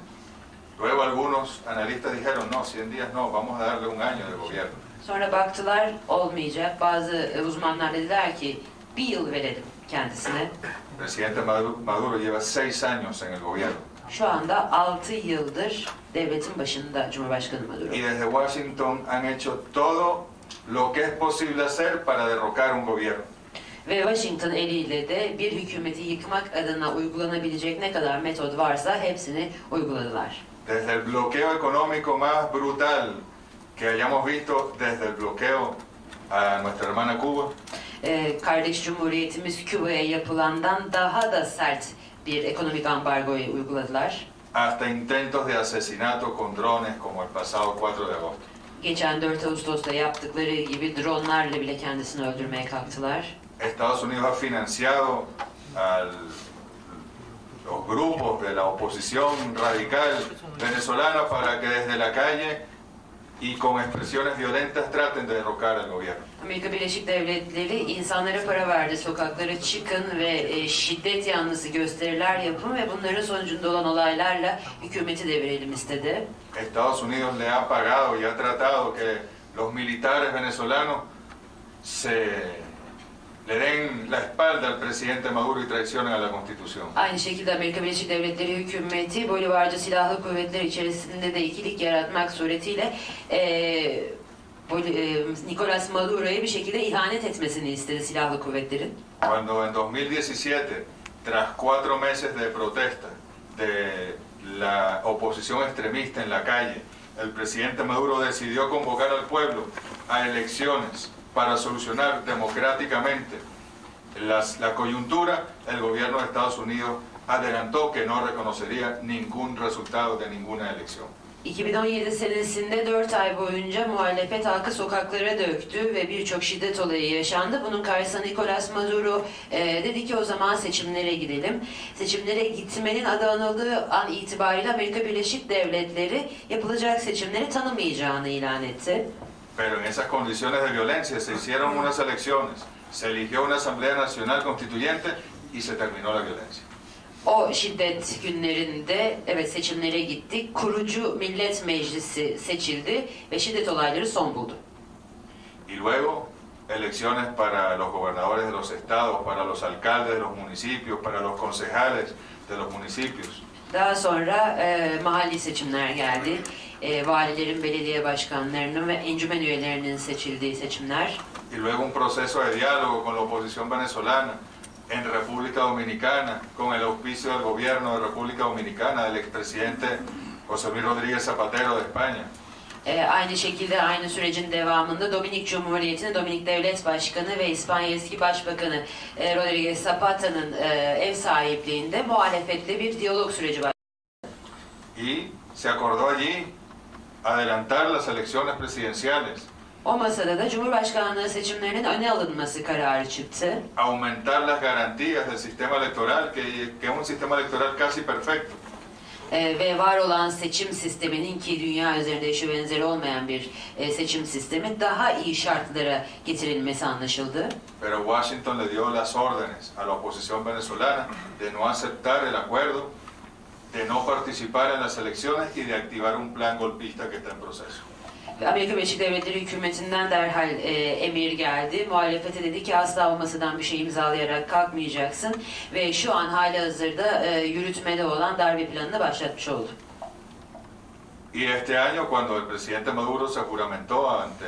Luego algunos analistas dijeron, no, 100 días no, vamos a darle un año de gobierno. Sonra baktılar olmayacak. Bazı uzmanlar dediler ki bir yıl verelim kendisine. Presidente Maduro lleva 6 años en el gobierno. Şu anda 6 yıldır devletin başında Cumhurbaşkanı Maduro. Y desde Washington han hecho todo lo que es posible hacer para derrocar un gobierno. Ve Washington eliyle de bir hükümeti yıkmak adına uygulanabilecek ne kadar metot varsa hepsini uyguladılar. Desde el bloqueo económico más brutal que hayamos visto desde el bloqueo a nuestra hermana Cuba. Kardeş Cumhuriyetimiz Küba'ya yapılandan daha da sert bir ekonomik ambargoyu uyguladılar. Hasta intentos de asesinato con drones como el pasado 4 de agosto. Geçen 4 Ağustos'ta yaptıkları gibi dronlarla bile kendisini öldürmeye kalktılar. Estados Unidos ha financiado al los grupos de la oposición radical venezolana para que desde la calle y con expresiones violentas traten de derrocar al gobierno. Amerika Birleşik Devletleri insanlara para verdi, sokaklara çıkın ve şiddet yanlısı gösteriler yapın ve bunların sonucunda olan olaylarla hükümeti devirelim istedi. Estados Unidos le ha pagado y ha tratado que los militares venezolanos le den la espalda al presidente Maduro y traicionen a la Constitución. Aynı şekilde Amerika Birleşik Devletleri hükümeti Bolivarcı silahlı kuvvetler içerisinde de ikilik yaratmak suretiyle Nicolás Maduro'ya bir şekilde ihanet etmesini istedi silahlı kuvvetlerin. Cuando en 2017, tras 4 meses de protesta de la oposición extremista en la calle, el presidente Maduro decidió convocar al pueblo a elecciones para solucionar democráticamente la coyuntura, el gobierno de Estados Unidos adelantó que no reconocería ningún resultado de ninguna elección. 2017 senesinde 4 ay boyunca muhalefet halkı sokaklara döktü ve birçok şiddet olayı yaşandı. Bunun karşısında Nicolás Maduro dedi ki o zaman seçimlere gidelim. Seçimlere gitmenin adı anıldığı an itibariyle Amerika Birleşik Devletleri yapılacak seçimleri tanımayacağını ilan etti. Pero en esas condiciones de violencia se hicieron unas elecciones, se eligió una Asamblea Nacional Constituyente y se terminó la violencia. O şiddet günlerinde evet seçimlere gittik. Kurucu Millet Meclisi seçildi ve şiddet olayları son buldu. Y luego elecciones para los gobernadores de los estados, para los alcaldes de los municipios, para los concejales de los municipios. Daha sonra mahalli seçimler geldi. Valilerin, belediye başkanlarının ve encümen üyelerinin seçildiği seçimler. Y luego un proceso de diálogo con la oposición venezolana en República Dominicana, con el auspicio del gobierno de República Dominicana, del expresidente José Luis Rodríguez Zapatero de España. Aynı şekilde aynı sürecin devamında Dominik Cumhuriyeti'nin Dominik Devlet Başkanı ve İspanya eski Başbakanı Rodríguez Zapata'nın ev sahipliğinde muhalefetle bir diyalog süreci başladı. Y se acordó allí adelantar las elecciones presidenciales. O masada da Cumhurbaşkanlığı seçimlerinin öne alınması kararı çıktı. Aumentar las garantías del sistema electoral, que es un sistema electoral casi perfecto. Ve var olan seçim sisteminin ki dünya üzerinde eşi benzeri olmayan bir seçim sistemi daha iyi şartlara getirilmesi anlaşıldı. Pero Washington le dio las órdenes a la oposición venezolana de no aceptar el acuerdo, de no participar en las elecciones y de activar un plan golpista que está en proceso. Amerika Birleşik Devletleri hükümetinden derhal emir geldi. Muhalefete dedi ki asla o masadan bir şey imzalayarak kalkmayacaksın ve şu an halihazırda yürütmede olan darbe planını başlatmış oldu. Y este año, cuando el presidente Maduro se juramentó ante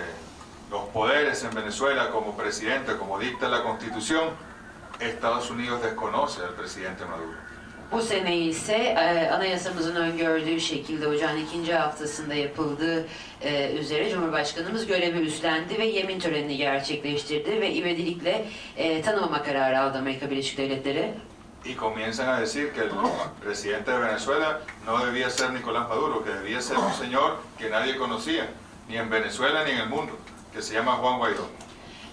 los poderes en Venezuela como presidente, como dicta la Constitución, Estados Unidos desconoce al presidente Maduro. Bu sene ise anayasamızın öngördüğü şekilde ocağın 2. haftasında yapıldığı üzere Cumhurbaşkanımız görevi üstlendi ve yemin törenini gerçekleştirdi ve ivedilikle tanımama kararı aldı Amerika Birleşik Devletleri. Y comienzan a decir que el presidente de Venezuela no debía ser Nicolás Maduro, que debía ser un señor que nadie conocía, ni en Venezuela ni en el mundo, que se llama Juan Guaidó.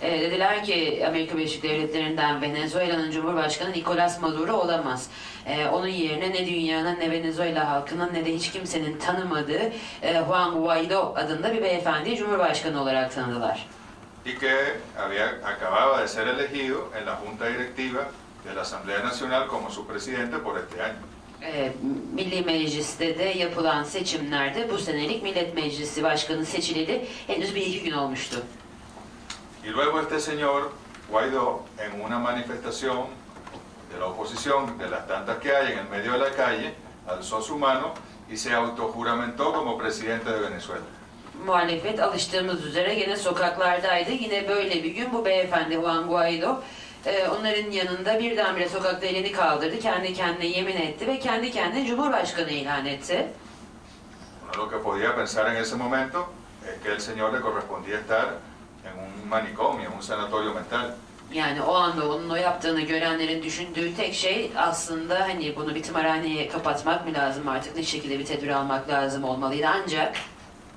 Dediler ki Amerika Birleşik Devletleri'nden Venezuela'nın Cumhurbaşkanı Nicolás Maduro olamaz. Onun yerine ne dünyanın ne Venezuela halkının ne de hiç kimsenin tanımadığı Juan Guaidó adında bir beyefendiyi Cumhurbaşkanı olarak tanıdılar. Y que acababa de ser elegido en la Junta Directiva de la Asamblea Nacional como su presidente por este año. Milli Meclis'te de yapılan seçimlerde bu senelik Millet Meclisi Başkanı seçileli henüz 1-2 gün olmuştu. Y luego este señor Guaidó, en una manifestación de la oposición, de las tantas que hay en el medio de la calle, alzó su mano y se autojuramentó como presidente de Venezuela. Muhalefet alıştığımız üzere yine sokaklardaydı. Yine böyle bir gün bu beyefendi Juan Guaidó onların yanında birdenbire sokakta elini kaldırdı, kendi kendine yemin etti ve kendi kendine Cumhurbaşkanı ilan etti. Uno lo que podía pensar en ese momento es que el señor le correspondía estar en un manicomio, en un sanatorio mental. Yani o anda onun o yaptığını görenlerin düşündüğü tek şey aslında hani bunu bir tımarhaneye kapatmak mı lazım artık ne şekilde bir tedbir almak lazım olmalıydı ancak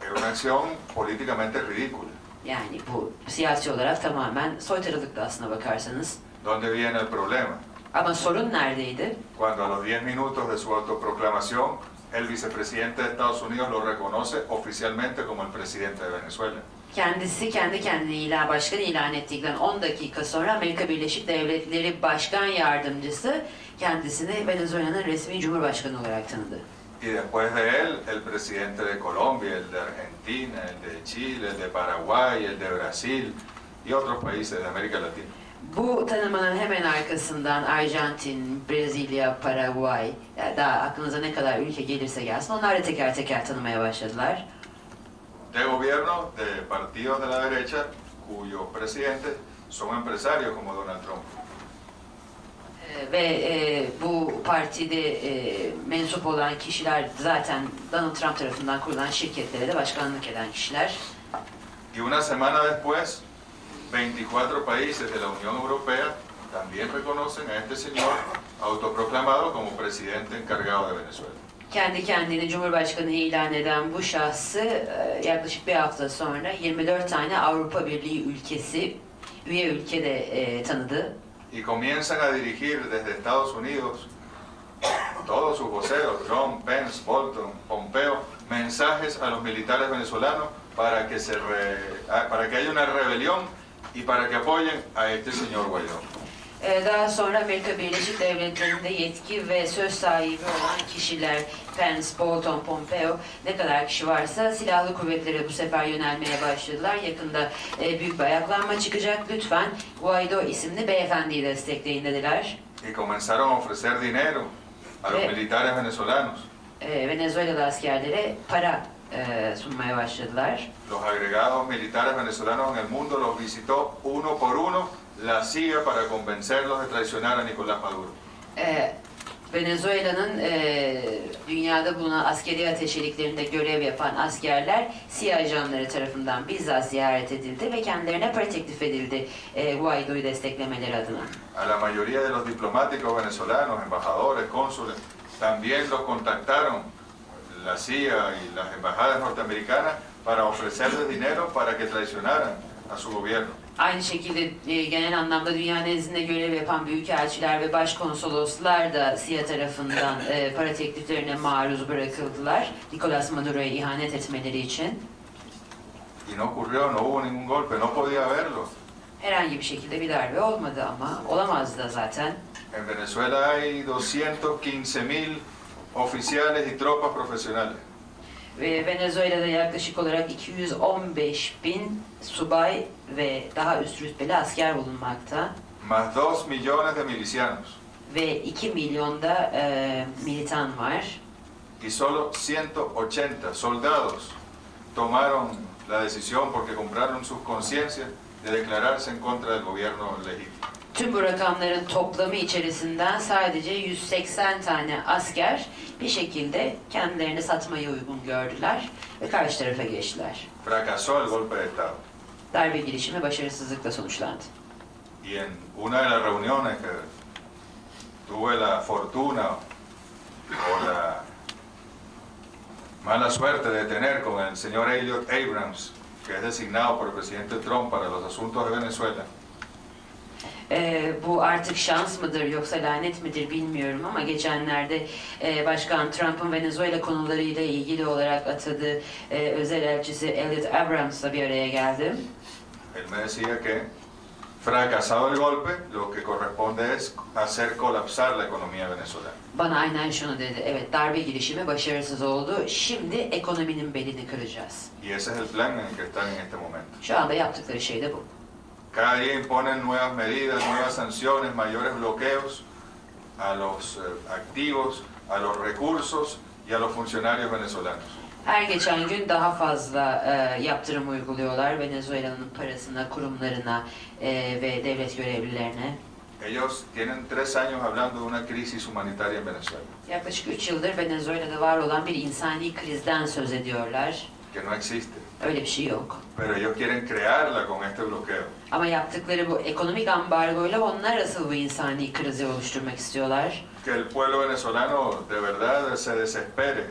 Era una acción políticamente ridícula. yani bu siyasi olarak tamamen soytarılıktı aslına bakarsanız. ¿Dónde viene el problema? Ama sorun neredeydi? Cuando a los 10 minutos de su autoproclamación, el vicepresidente de Estados Unidos lo reconoce oficialmente como el presidente de Venezuela. Kendisi kendi kendine başkan ilan ettikten 10 dakika sonra Amerika Birleşik Devletleri Başkan Yardımcısı kendisini Venezuela'nın resmi cumhurbaşkanı olarak tanıdı. Y después de él, el presidente de Colombia, el de Argentina, el de Chile, el de Paraguay, el de Brasil y otros países de América Latina. Bu tanımanın hemen arkasından Arjantin, Brezilya, Paraguay, yani daha aklınıza ne kadar ülke gelirse gelsin onlar da teker teker tanımaya başladılar. De gobierno de partidos de la derecha cuyos presidentes son empresarios como Donald Trump. Ve bu partide mensup olan kişiler zaten Donald Trump tarafından kurulan şirketlere de başkanlık eden kişiler. Y una semana después, 24 países de la Unión Europea también reconocen a este señor autoproclamado como presidente encargado de Venezuela. Kendi kendini Cumhurbaşkanı ilan eden bu şahsı yaklaşık bir hafta sonra 24 tane Avrupa Birliği ülkesi, üye ülke de tanıdı. Y comienzan a dirigir desde Estados Unidos todos sus voceros, Trump, Pence, Bolton, Pompeo, mensajes a los militares venezolanos para que haya una rebelión y para que apoyen a este señor Guaidó. Daha sonra Amerika Birleşik Devletleri'nde yetki ve söz sahibi olan kişiler, Pence, Bolton, Pompeo, ne kadar kişi varsa silahlı kuvvetlere bu sefer yönelmeye başladılar. Yakında büyük bir ayaklanma çıkacak. Lütfen Guaido isimli beyefendiyi destekleyin dediler. Y comenzaron a ofrecer dinero a los militares venezolanos. Venezuelalı askerlere para sunmaya başladılar. Los agregados militares venezolanos en el mundo los visitó uno por uno la CIA para convencerlos de traicionar a Nicolás Maduro. Venezuela'nın dünyada bulunan askeri ateşeliklerinde görev yapan askerler CIA ajanları tarafından bizzat ziyaret edildi ve kendilerine para teklif edildi Guaido'yu desteklemeleri adına. A la mayoría de los diplomáticos venezolanos, embajadores, cónsules, también los contactaron la CIA y las embajadas norteamericanas para ofrecerles dinero para que traicionaran a su gobierno. Aynı şekilde genel anlamda dünya nezdinde görev yapan büyükelçiler ve başkonsoloslar da CIA tarafından para tekliflerine maruz bırakıldılar. Nicolás Maduro'ya ihanet etmeleri için. Y no ocurrió, no hubo ningún golpe, no podía haberlo. Herhangi bir şekilde bir darbe olmadı ama olamazdı da zaten. En Venezuela hay 215.000 oficiales y tropas profesionales. Ve Venezuela'da yaklaşık olarak 215.000 subay ve daha üst rütbeli asker bulunmakta. Más 2 millones de milicianos. Ve 2 milyonda militan var. Y solo 180 soldados tomaron la decisión porque compraron sus conciencias de declararse en contra del gobierno legítimo. Tüm bu rakamların toplamı içerisinden sadece 180 tane asker bir şekilde kendilerini satmayı uygun gördüler ve karşı tarafa geçtiler. Fracasó el golpe de Estado. Darbe girişimi başarısızlıkla sonuçlandı. Y en una de las reuniones que tuve la fortuna o la mala suerte de tener con el señor Elliot Abrams, que es designado por el presidente Trump para los asuntos de Venezuela. Bu artık şans mıdır yoksa lanet midir bilmiyorum ama geçenlerde Başkan Trump'ın Venezuela konularıyla ilgili olarak atadığı özel elçisi Elliot Abrams'la bir araya geldim. Él me decía que fracasado el golpe, lo que corresponde es hacer colapsar la economía venezolana. Bana aynen şunu dedi. Evet, darbe girişimi başarısız oldu. Şimdi ekonominin belini kıracağız. Y ese es el plan en el que están en este momento. Şu anda yaptıkları şey de bu. Cada día imponen nuevas medidas, nuevas sanciones, mayores bloqueos a los activos, a los recursos y a los funcionarios venezolanos. Her geçen gün daha fazla yaptırım uyguluyorlar Venezuela'nın parasına, kurumlarına ve devlet görevlilerine. Ellos tienen 3 años hablando de una crisis humanitaria en Venezuela. Yaklaşık 3 yıldır Venezuela'da var olan bir insani krizden söz ediyorlar. Que no existe. Öyle bir şey yok. Pero ellos quieren crearla con este bloqueo. Ama yaptıkları bu ekonomik ambargoyla onlar asıl bu insani krizi oluşturmak istiyorlar. Que el pueblo venezolano de verdad se desespere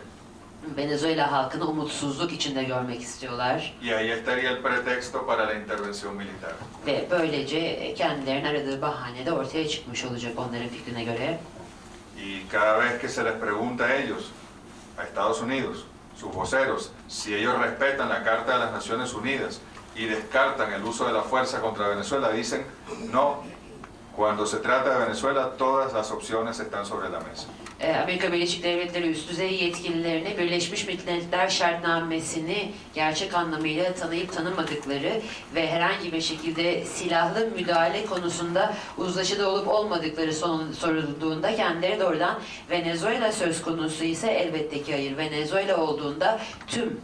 Venezuela halkını umutsuzluk içinde görmek istiyorlar. Y ahí estaría el pretexto para la intervención militar. Ve böylece kendilerinin aradığı bahane de ortaya çıkmış olacak onların fikrine göre. Y cada vez que se les pregunta a ellos, a Estados Unidos, sus voceros, si ellos respetan la Carta de las Naciones Unidas y descartan el uso de la fuerza contra Venezuela, dicen no. Cuando se trata de Venezuela, todas las opciones están sobre la mesa. Amerika Birleşik Devletleri üst düzey yetkililerine Birleşmiş Milletler Şartnamesi'ni gerçek anlamıyla tanıyıp tanımadıkları ve herhangi bir şekilde silahlı müdahale konusunda uzlaşıda olup olmadıkları sorulduğunda kendileri doğrudan Venezuela söz konusu ise elbette ki hayır. Venezuela olduğunda tüm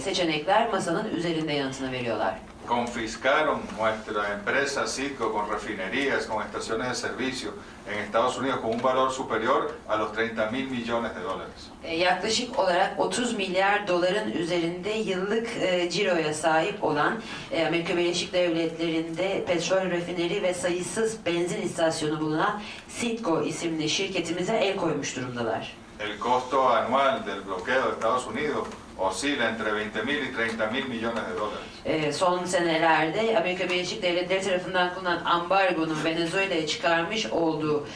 seçenekler masanın üzerinde yanıtını veriyorlar. Confiscaron nuestra empresa Citgo con refinerías, con estaciones de servicio en Estados Unidos con un valor superior a los 30.000 millones de dólares. Yaklaşık olarak 30 milyar doların üzerinde yıllık ciroya sahip olan Amerika Birleşik Devletleri'nde petrol rafineri ve sayısız benzin istasyonu bulunan Citgo isimli şirketimize el koymuş durumdalar. El costo anual del bloqueo de Estados Unidos oscila entre 20.000 y 30.000 millones de dólares. Son senelerde Amerika Birleşik Devletleri tarafından kullanılan ambargonun Venezuela'ya çıkarmış olduğu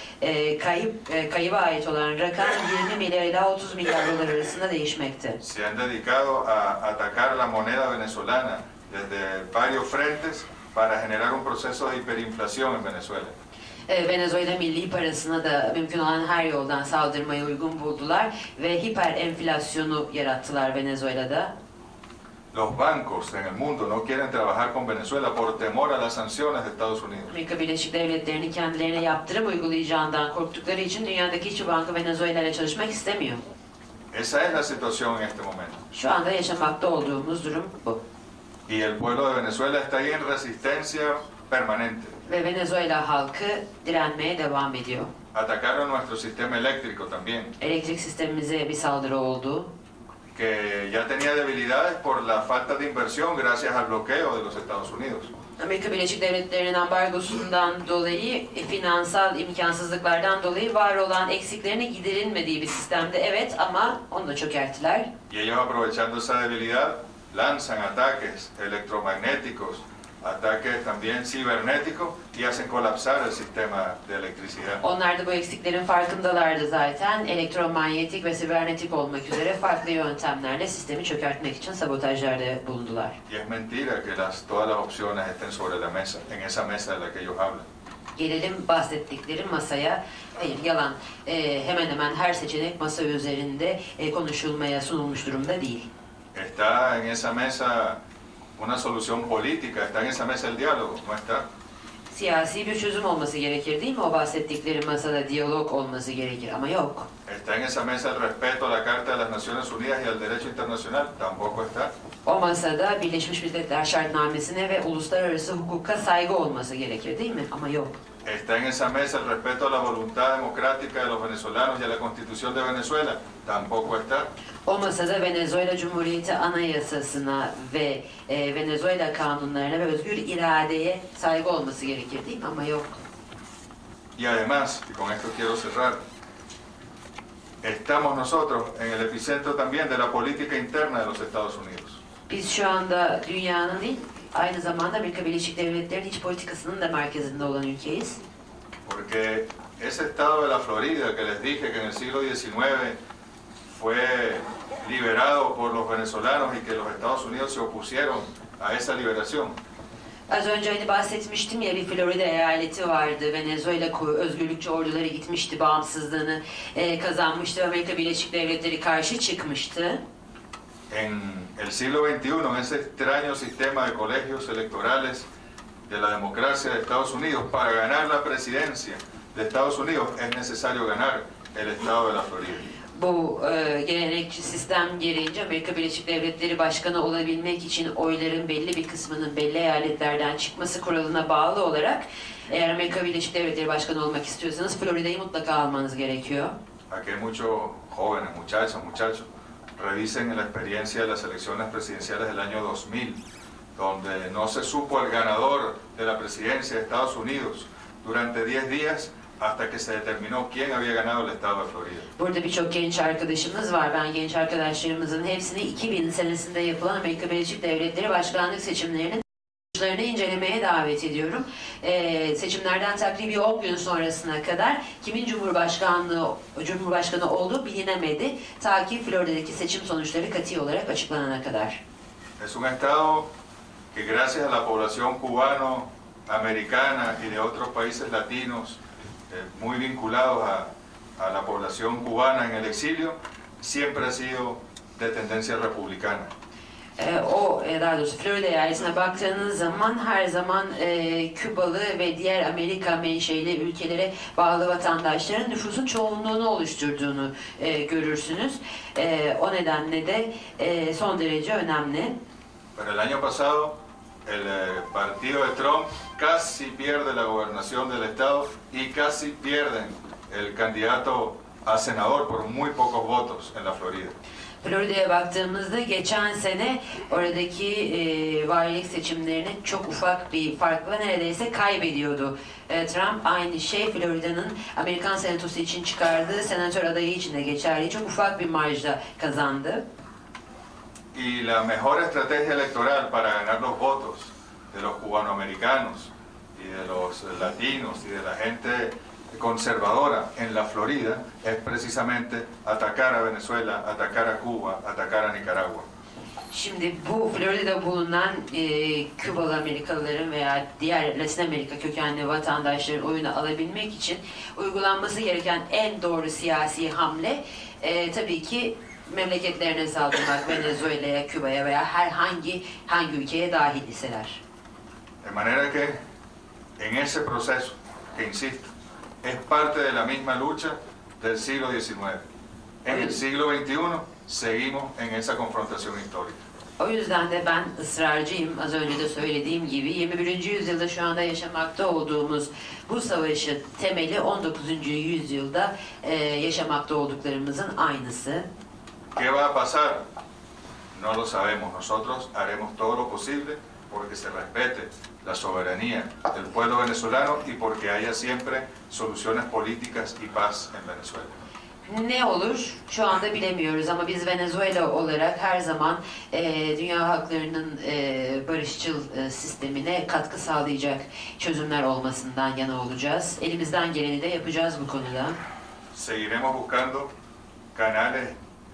kayıba ait olan rakam 20 milyar ila 30 milyar dolar arasında değişmekte. Se han dedicado a atacar la moneda venezolana desde varios frentes para generar un proceso de hiperinflación en Venezuela. Venezuela milli parasına da mümkün olan her yoldan saldırmayı uygun buldular ve hiper enflasyonu yarattılar Venezuela'da. Los bancos en el mundo no quieren trabajar con Venezuela por temor a las sanciones de Estados Unidos. Amerika Birleşik Devletleri'nin kendilerine yaptırım uygulayacağından korktukları için dünyadaki hiçbir banka Venezuela ile çalışmak istemiyor. Esa es la situación en este momento. Şu anda yaşamakta olduğumuz durum bu. Y el pueblo de Venezuela está ahí en resistencia permanente. Ve Venezuela halkı direnmeye devam ediyor. Atacaron nuestro sistema eléctrico también, Elektrik sistemimize bir saldırı oldu. que ya tenía debilidades por la falta de inversión gracias al bloqueo de los Estados Unidos. Amerika Birleşik Devletleri'nin ambargosundan dolayı, finansal imkansızlıklardan dolayı var olan eksiklerini giderilmediği bir sistemde evet ama onu da çökerttiler. Y ellos aprovechando esa debilidad lanzan ataques electromagnéticos, ataques también cibernéticos y hacen colapsar el sistema de electricidad. Onlar da bu eksiklerin farkındalardı zaten. Elektromanyetik ve sibernetik olmak üzere farklı yöntemlerle sistemi çökertmek için sabotajlarda bulundular. Y es mentira que todas las opciones estén sobre la mesa, en esa mesa de la que ellos hablan. Gelelim bahsettikleri masaya. Hayır, yalan. Hemen hemen her seçenek masa üzerinde konuşulmaya sunulmuş durumda değil. Está en esa mesa una solución política, está en esa mesa el diálogo, ¿no está? Siyasi bir çözüm olması gerekir değil mi? O bahsettikleri masada diyalog olması gerekir ama yok. ¿Está en esa mesa el respeto a la Carta de las Naciones Unidas y al derecho internacional? Tampoco está. O masada Birleşmiş Milletler Şartnamesi'ne ve uluslararası hukuka saygı olması gerekir değil mi? Ama yok. ¿Está en esa mesa el respeto a la voluntad democrática de los venezolanos y a la Constitución de Venezuela? Tampoco está. O masada Venezuela Cumhuriyeti Anayasası'na ve Venezuela kanunlarına ve özgür iradeye saygı olması gerekir değil mi? Ama yok. Y además, y con esto quiero cerrar, estamos nosotros en el epicentro también de la política interna de los Estados Unidos. Biz şu anda dünyanın değil, aynı zamanda Amerika Birleşik Devletleri'nin iç politikasının da merkezinde olan ülkeyiz. Porque ese estado de la Florida que les dije que en el siglo XIX fue liberado por los venezolanos y que los Estados Unidos se opusieron a esa liberación. Az önce hani bahsetmiştim ya, bir Florida eyaleti vardı. Venezuela özgürlükçü orduları gitmişti, bağımsızlığını kazanmıştı. Amerika Birleşik Devletleri karşı çıkmıştı. En el siglo XXI, en ese extraño sistema de colegios electorales de la democracia de Estados Unidos, para ganar la presidencia de Estados Unidos es necesario ganar el estado de la Florida. Bu gelenekçi sistem gereğince Amerika Birleşik Devletleri Başkanı olabilmek için oyların belli bir kısmının belli eyaletlerden çıkması kuralına bağlı olarak eğer Amerika Birleşik Devletleri Başkanı olmak istiyorsanız Florida'yı mutlaka almanız gerekiyor. Aquí hay muchos jóvenes, muchachos, revisen la experiencia de las elecciones presidenciales del año 2000, donde no se supo el ganador de la presidencia de Estados Unidos. Durante 10 días hasta que se determinó quién había ganado el estado de Florida. Burada birçok genç arkadaşımız var. Ben genç arkadaşlarımızın hepsini 2000 senesinde yapılan Amerika Birleşik Devletleri başkanlık seçimlerinin sonuçlarını incelemeye davet ediyorum. Seçimlerden takribi 10 gün sonrasına kadar kimin Cumhurbaşkanı olduğu bilinemedi. Ta ki Florida'daki seçim sonuçları kat'i olarak açıklanana kadar. Es un estado que gracias a la población cubano-americana y de otros países latinos muy vinculados a la población cubana en el exilio, siempre ha sido de tendencia republicana. Daha doğrusu Florida eyaletine baktığınız zaman her zaman Kübalı ve diğer Amerika menşeli ülkelere bağlı vatandaşların nüfusun çoğunluğunu oluşturduğunu görürsünüz. O nedenle de son derece önemli. Pero el año pasado el partido de Trump casi pierde la gobernación del estado y casi pierden el candidato a senador por muy pocos votos en la Florida. Florida'ya baktığımızda geçen sene oradaki valilik seçimlerini çok ufak bir farkla neredeyse kaybediyordu. Trump aynı şey Florida'nın Amerikan Senatosu için çıkardığı senatör adayı için de geçerli. Çok ufak bir marjla kazandı. Y la mejor estrategia electoral para ganar los votos de los cubanoamericanos y de los latinos y de la gente conservadora en la Florida es precisamente atacar a Venezuela, atacar a Cuba, atacar a Nicaragua. Şimdi bu Florida'da bulunan Kübalı Amerikalıların veya diğer Latin Amerika kökenli vatandaşların oyunu alabilmek için uygulanması gereken en doğru siyasi hamle tabii ki memleketlerine saldırmak, Venezuela'ya, Küba'ya veya hangi ülkeye dahil iseler. De manera que en ese proceso, que insisto, es parte de la misma lucha del siglo XIX. En el siglo XXI seguimos en esa confrontación histórica. O yüzden de ben ısrarcıyım. Az önce de söylediğim gibi 21. yüzyılda şu anda yaşamakta olduğumuz bu savaşın temeli 19. yüzyılda yaşamakta olduklarımızın aynısı. ¿Qué va a pasar? No lo sabemos. Nosotros haremos todo lo posible porque se respete la soberanía del pueblo venezolano y porque haya siempre soluciones políticas y paz en Venezuela. Ne olur şu anda bilemiyoruz ama biz Venezuela olarak her zaman dünya halklarının barışçıl sistemine katkı sağlayacak çözümler olmasından yana olacağız. Elimizden geleni de yapacağız bu konuda. Seguiremos buscando canales,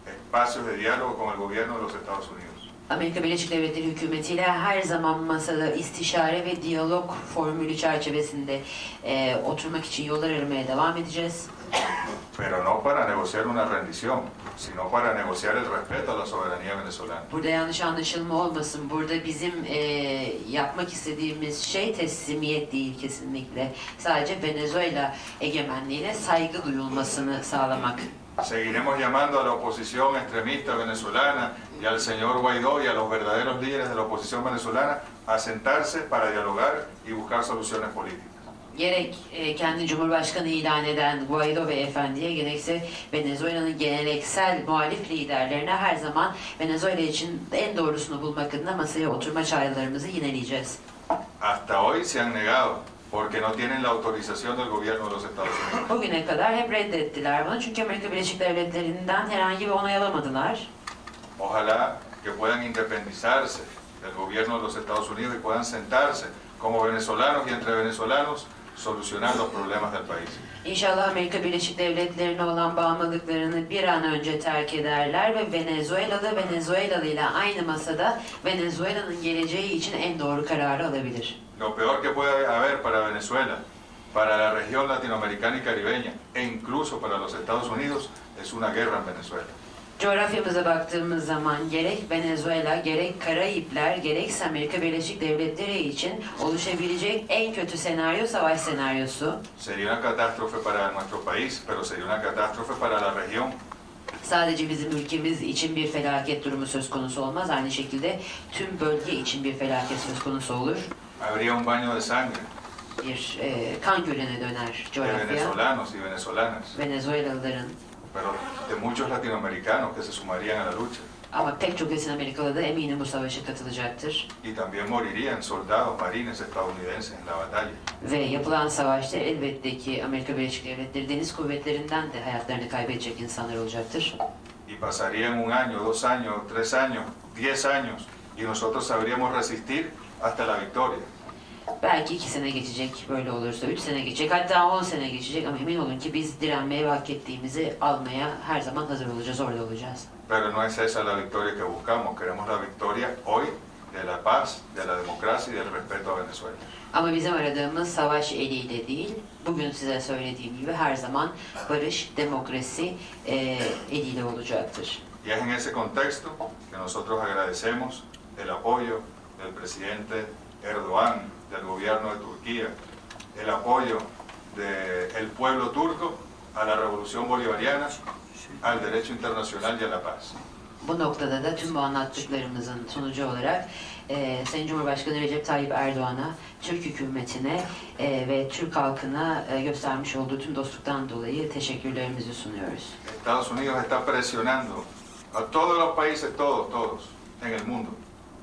espacios de diálogo con el gobierno de los Estados Unidos. Amerika Birleşik Devletleri hükümetiyle her zaman masada istişare ve diyalog formülü çerçevesinde oturmak için yollar aramaya devam edeceğiz. Pero no para negociar una rendición, sino para negociar el respeto a la soberanía venezolana. Burada yanlış anlaşılma olmasın. Burada bizim yapmak istediğimiz şey teslimiyet değil kesinlikle. Sadece Venezuela egemenliğine saygı duyulmasını sağlamak. Seguiremos llamando a la oposición extremista venezolana y al señor Guaidó y a los verdaderos líderes de la oposición venezolana a sentarse para dialogar y buscar soluciones políticas. Gerek kendi Cumhurbaşkanı ilan eden Guaido beyefendiye gerekse Venezuela'nın geleneksel muhalif liderlerine her zaman Venezuela için en doğrusunu bulmak adına masaya oturma çağrılarımızı yineleyeceğiz. Hasta hoy se han negado porque no tienen la autorización del gobierno de los Estados Unidos. Bugüne kadar hep reddettiler bunu çünkü Amerika Birleşik Devletleri'nden herhangi bir onay alamadılar. Ojalá que puedan independizarse del gobierno de los Estados Unidos y puedan sentarse como venezolanos y entre venezolanos solucionar los problemas del país. İnşallah Amerika Birleşik Devletleri'ne olan bağımlılıklarını bir an önce terk ederler ve Venezuelalı ile aynı masada Venezuela'nın geleceği için en doğru kararı alabilir. Lo peor que puede haber para Venezuela, para la región latinoamericana y caribeña e incluso para los Estados Unidos es una guerra en Venezuela. Coğrafyamıza baktığımız zaman gerek Venezuela, gerek Karayipler, gerekse Amerika Birleşik Devletleri için oluşabilecek en kötü senaryo savaş senaryosu. Sería una catástrofe para nuestro país, pero sería una catástrofe para la región. Sadece bizim ülkemiz için bir felaket durumu söz konusu olmaz. Aynı şekilde tüm bölge için bir felaket söz konusu olur. Habría un baño de sangre. Bir kan gölüne döner De coğrafya. venezolanos y venezolanas. Venezuelalıların pero de muchos latinoamericanos que se sumarían a la lucha. Ama pek çok Latin Amerikalı da eminim bu savaşa katılacaktır. Y también morirían soldados marines estadounidenses en la batalla. Ve yapılan savaşta elbette ki Amerika Birleşik Devletleri deniz kuvvetlerinden de hayatlarını kaybedecek insanlar olacaktır. Y pasarían 1 año, 2 años, 3 años, 10 años, y nosotros sabríamos resistir hasta la victoria. Belki 2 sene geçecek, böyle olursa 3 sene geçecek, hatta 10 sene geçecek ama emin olun ki biz direnmeye ve hak ettiğimizi almaya her zaman hazır olacağız, orada olacağız. Pero no es esa la victoria que buscamos, queremos la victoria hoy de la paz, de la democracia y del respeto a Venezuela. Ama bizim aradığımız savaş eliyle değil, bugün size söylediğim gibi her zaman barış, demokrasi eliyle olacaktır. Y es en ese contexto que nosotros agradecemos el apoyo del presidente Erdogan, del gobierno de Turquía, el apoyo del pueblo turco a la revolución bolivariana, al derecho internacional y a la paz. Bu noktada da tüm bu anlattıklarımızın sonucu olarak Sayın Cumhurbaşkanı Recep Tayyip Erdoğan'a, Türk hükümetine ve Türk halkına göstermiş olduğu tüm dostluktan dolayı teşekkürlerimizi sunuyoruz. Estados Unidos está presionando a todos los países, todos en el mundo,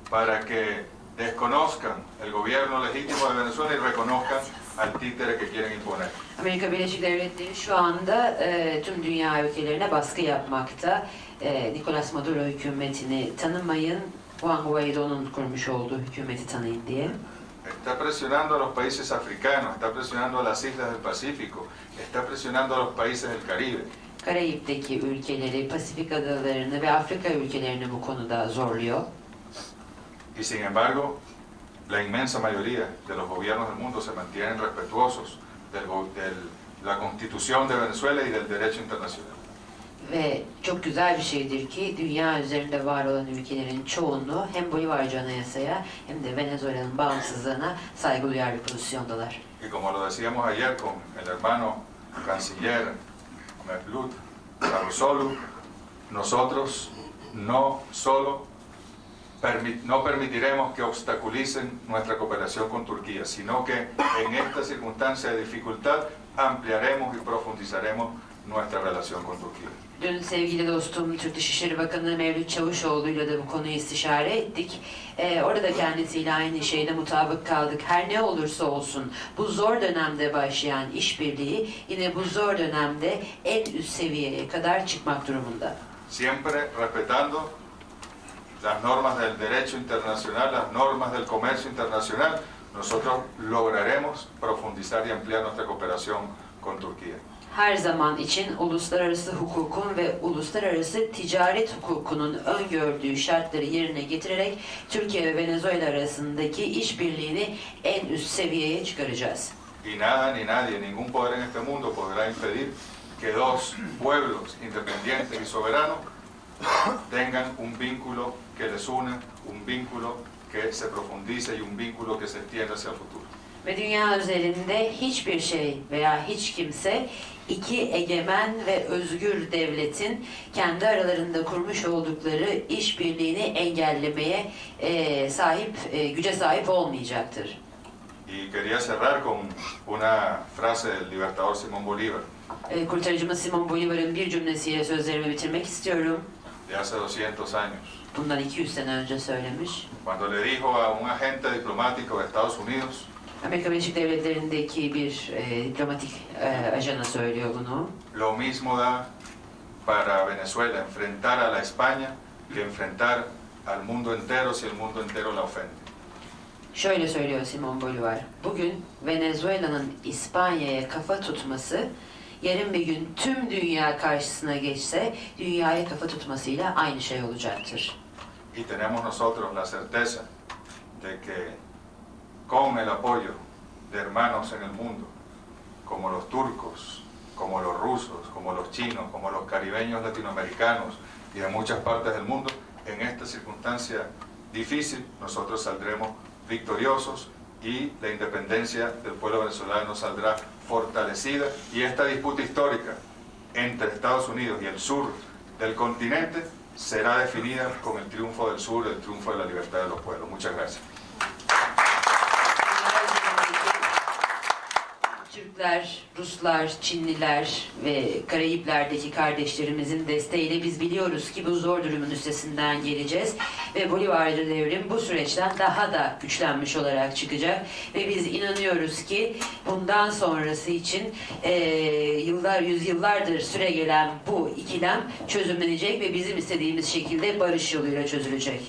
para que desconozcan el gobierno legítimo de Venezuela y reconozcan al títere que quieren imponer. Amerika Birleşik Devletleri şu anda tüm dünya ülkelerine baskı yapmakta. Nicolás Maduro hükümetini tanımayın, Juan Guaido'nun kurmuş olduğu hükümeti tanıyın diye. Está presionando a los países africanos, está presionando a las islas del Pacífico, está presionando a los países del Caribe. Karayip'teki ülkeleri, Pasifik adalarını ve Afrika ülkelerini bu konuda zorluyor. Y sin embargo, la inmensa mayoría de los gobiernos del mundo se mantienen respetuosos de la Constitución de Venezuela y del derecho internacional. Ve çok güzel bir şeydir ki dünya üzerinde var olan ülkelerin çoğunluğu hem Bolivarcı Anayasa'ya hem de Venezuela'nın bağımsızlığına saygı duyar bir pozisyondalar. Y como lo decíamos ayer con el hermano canciller Mevlut Cavusoglu, nosotros no permitiremos que obstaculicen nuestra cooperación con Turquía, sino que en esta circunstancia de dificultad ampliaremos y profundizaremos nuestra relación con Turquía. Dün sevgili dostum Türk Dışişleri Bakanı Mevlüt Çavuşoğlu ile de bu konuyu istişare ettik. Orada da kendisiyle aynı şeyde mutabık kaldık. Her ne olursa olsun bu zor dönemde başlayan işbirliği yine bu zor dönemde en üst seviyeye kadar çıkmak durumunda. Siempre respetando las normas del derecho internacional, las normas del comercio internacional, nosotros lograremos profundizar y ampliar nuestra cooperación con Turquía. Her zaman için uluslararası hukukun ve uluslararası ticaret hukukunun öngördüğü şartları yerine getirerek Türkiye ve Venezuela arasındaki işbirliğini en üst seviyeye çıkaracağız. Y nada ni nadie, ningún poder en este mundo podrá impedir que dos pueblos independientes y soberanos tengan un vínculo que les une, un vínculo que se profundice y un vínculo que se extienda hacia el futuro. Ve dünya üzerinde hiçbir şey veya hiç kimse iki egemen ve özgür devletin kendi aralarında kurmuş oldukları işbirliğini engellemeye güce sahip olmayacaktır. Y quería cerrar con una frase del libertador Simón Bolívar. Kurtarıcımız Simón Bolívar'ın bir cümlesiyle sözlerimi bitirmek istiyorum. De hace 200 años. Bundan 200 sene önce söylemiş. Cuando le dijo a un agente diplomático de Estados Unidos, Amerika Birleşik Devletleri'ndeki bir diplomatik ajana söylüyor bunu. Lo mismo da para Venezuela enfrentar a la España que enfrentar al mundo entero si el mundo entero la ofende. Şöyle söylüyor Simón Bolívar. Bugün Venezuela'nın İspanya'ya kafa tutması, yarın bir gün tüm dünya karşısına geçse dünyaya kafa tutmasıyla aynı şey olacaktır. Y tenemos nosotros la certeza de que con el apoyo de hermanos en el mundo, como los turcos, como los rusos, como los chinos, como los caribeños latinoamericanos y de muchas partes del mundo, en esta circunstancia difícil nosotros saldremos victoriosos y la independencia del pueblo venezolano saldrá fortalecida y esta disputa histórica entre Estados Unidos y el sur del continente será definida con el triunfo del sur, el triunfo de la libertad de los pueblos. Muchas gracias. Türkler, Ruslar, Çinliler ve Karayipler'deki kardeşlerimizin desteğiyle biz biliyoruz ki bu zor durumun üstesinden geleceğiz ve Bolivarcı devrim bu süreçten daha da güçlenmiş olarak çıkacak ve biz inanıyoruz ki bundan sonrası için yüzyıllardır süre gelen bu ikilem çözümlenecek ve bizim istediğimiz şekilde barış yoluyla çözülecek.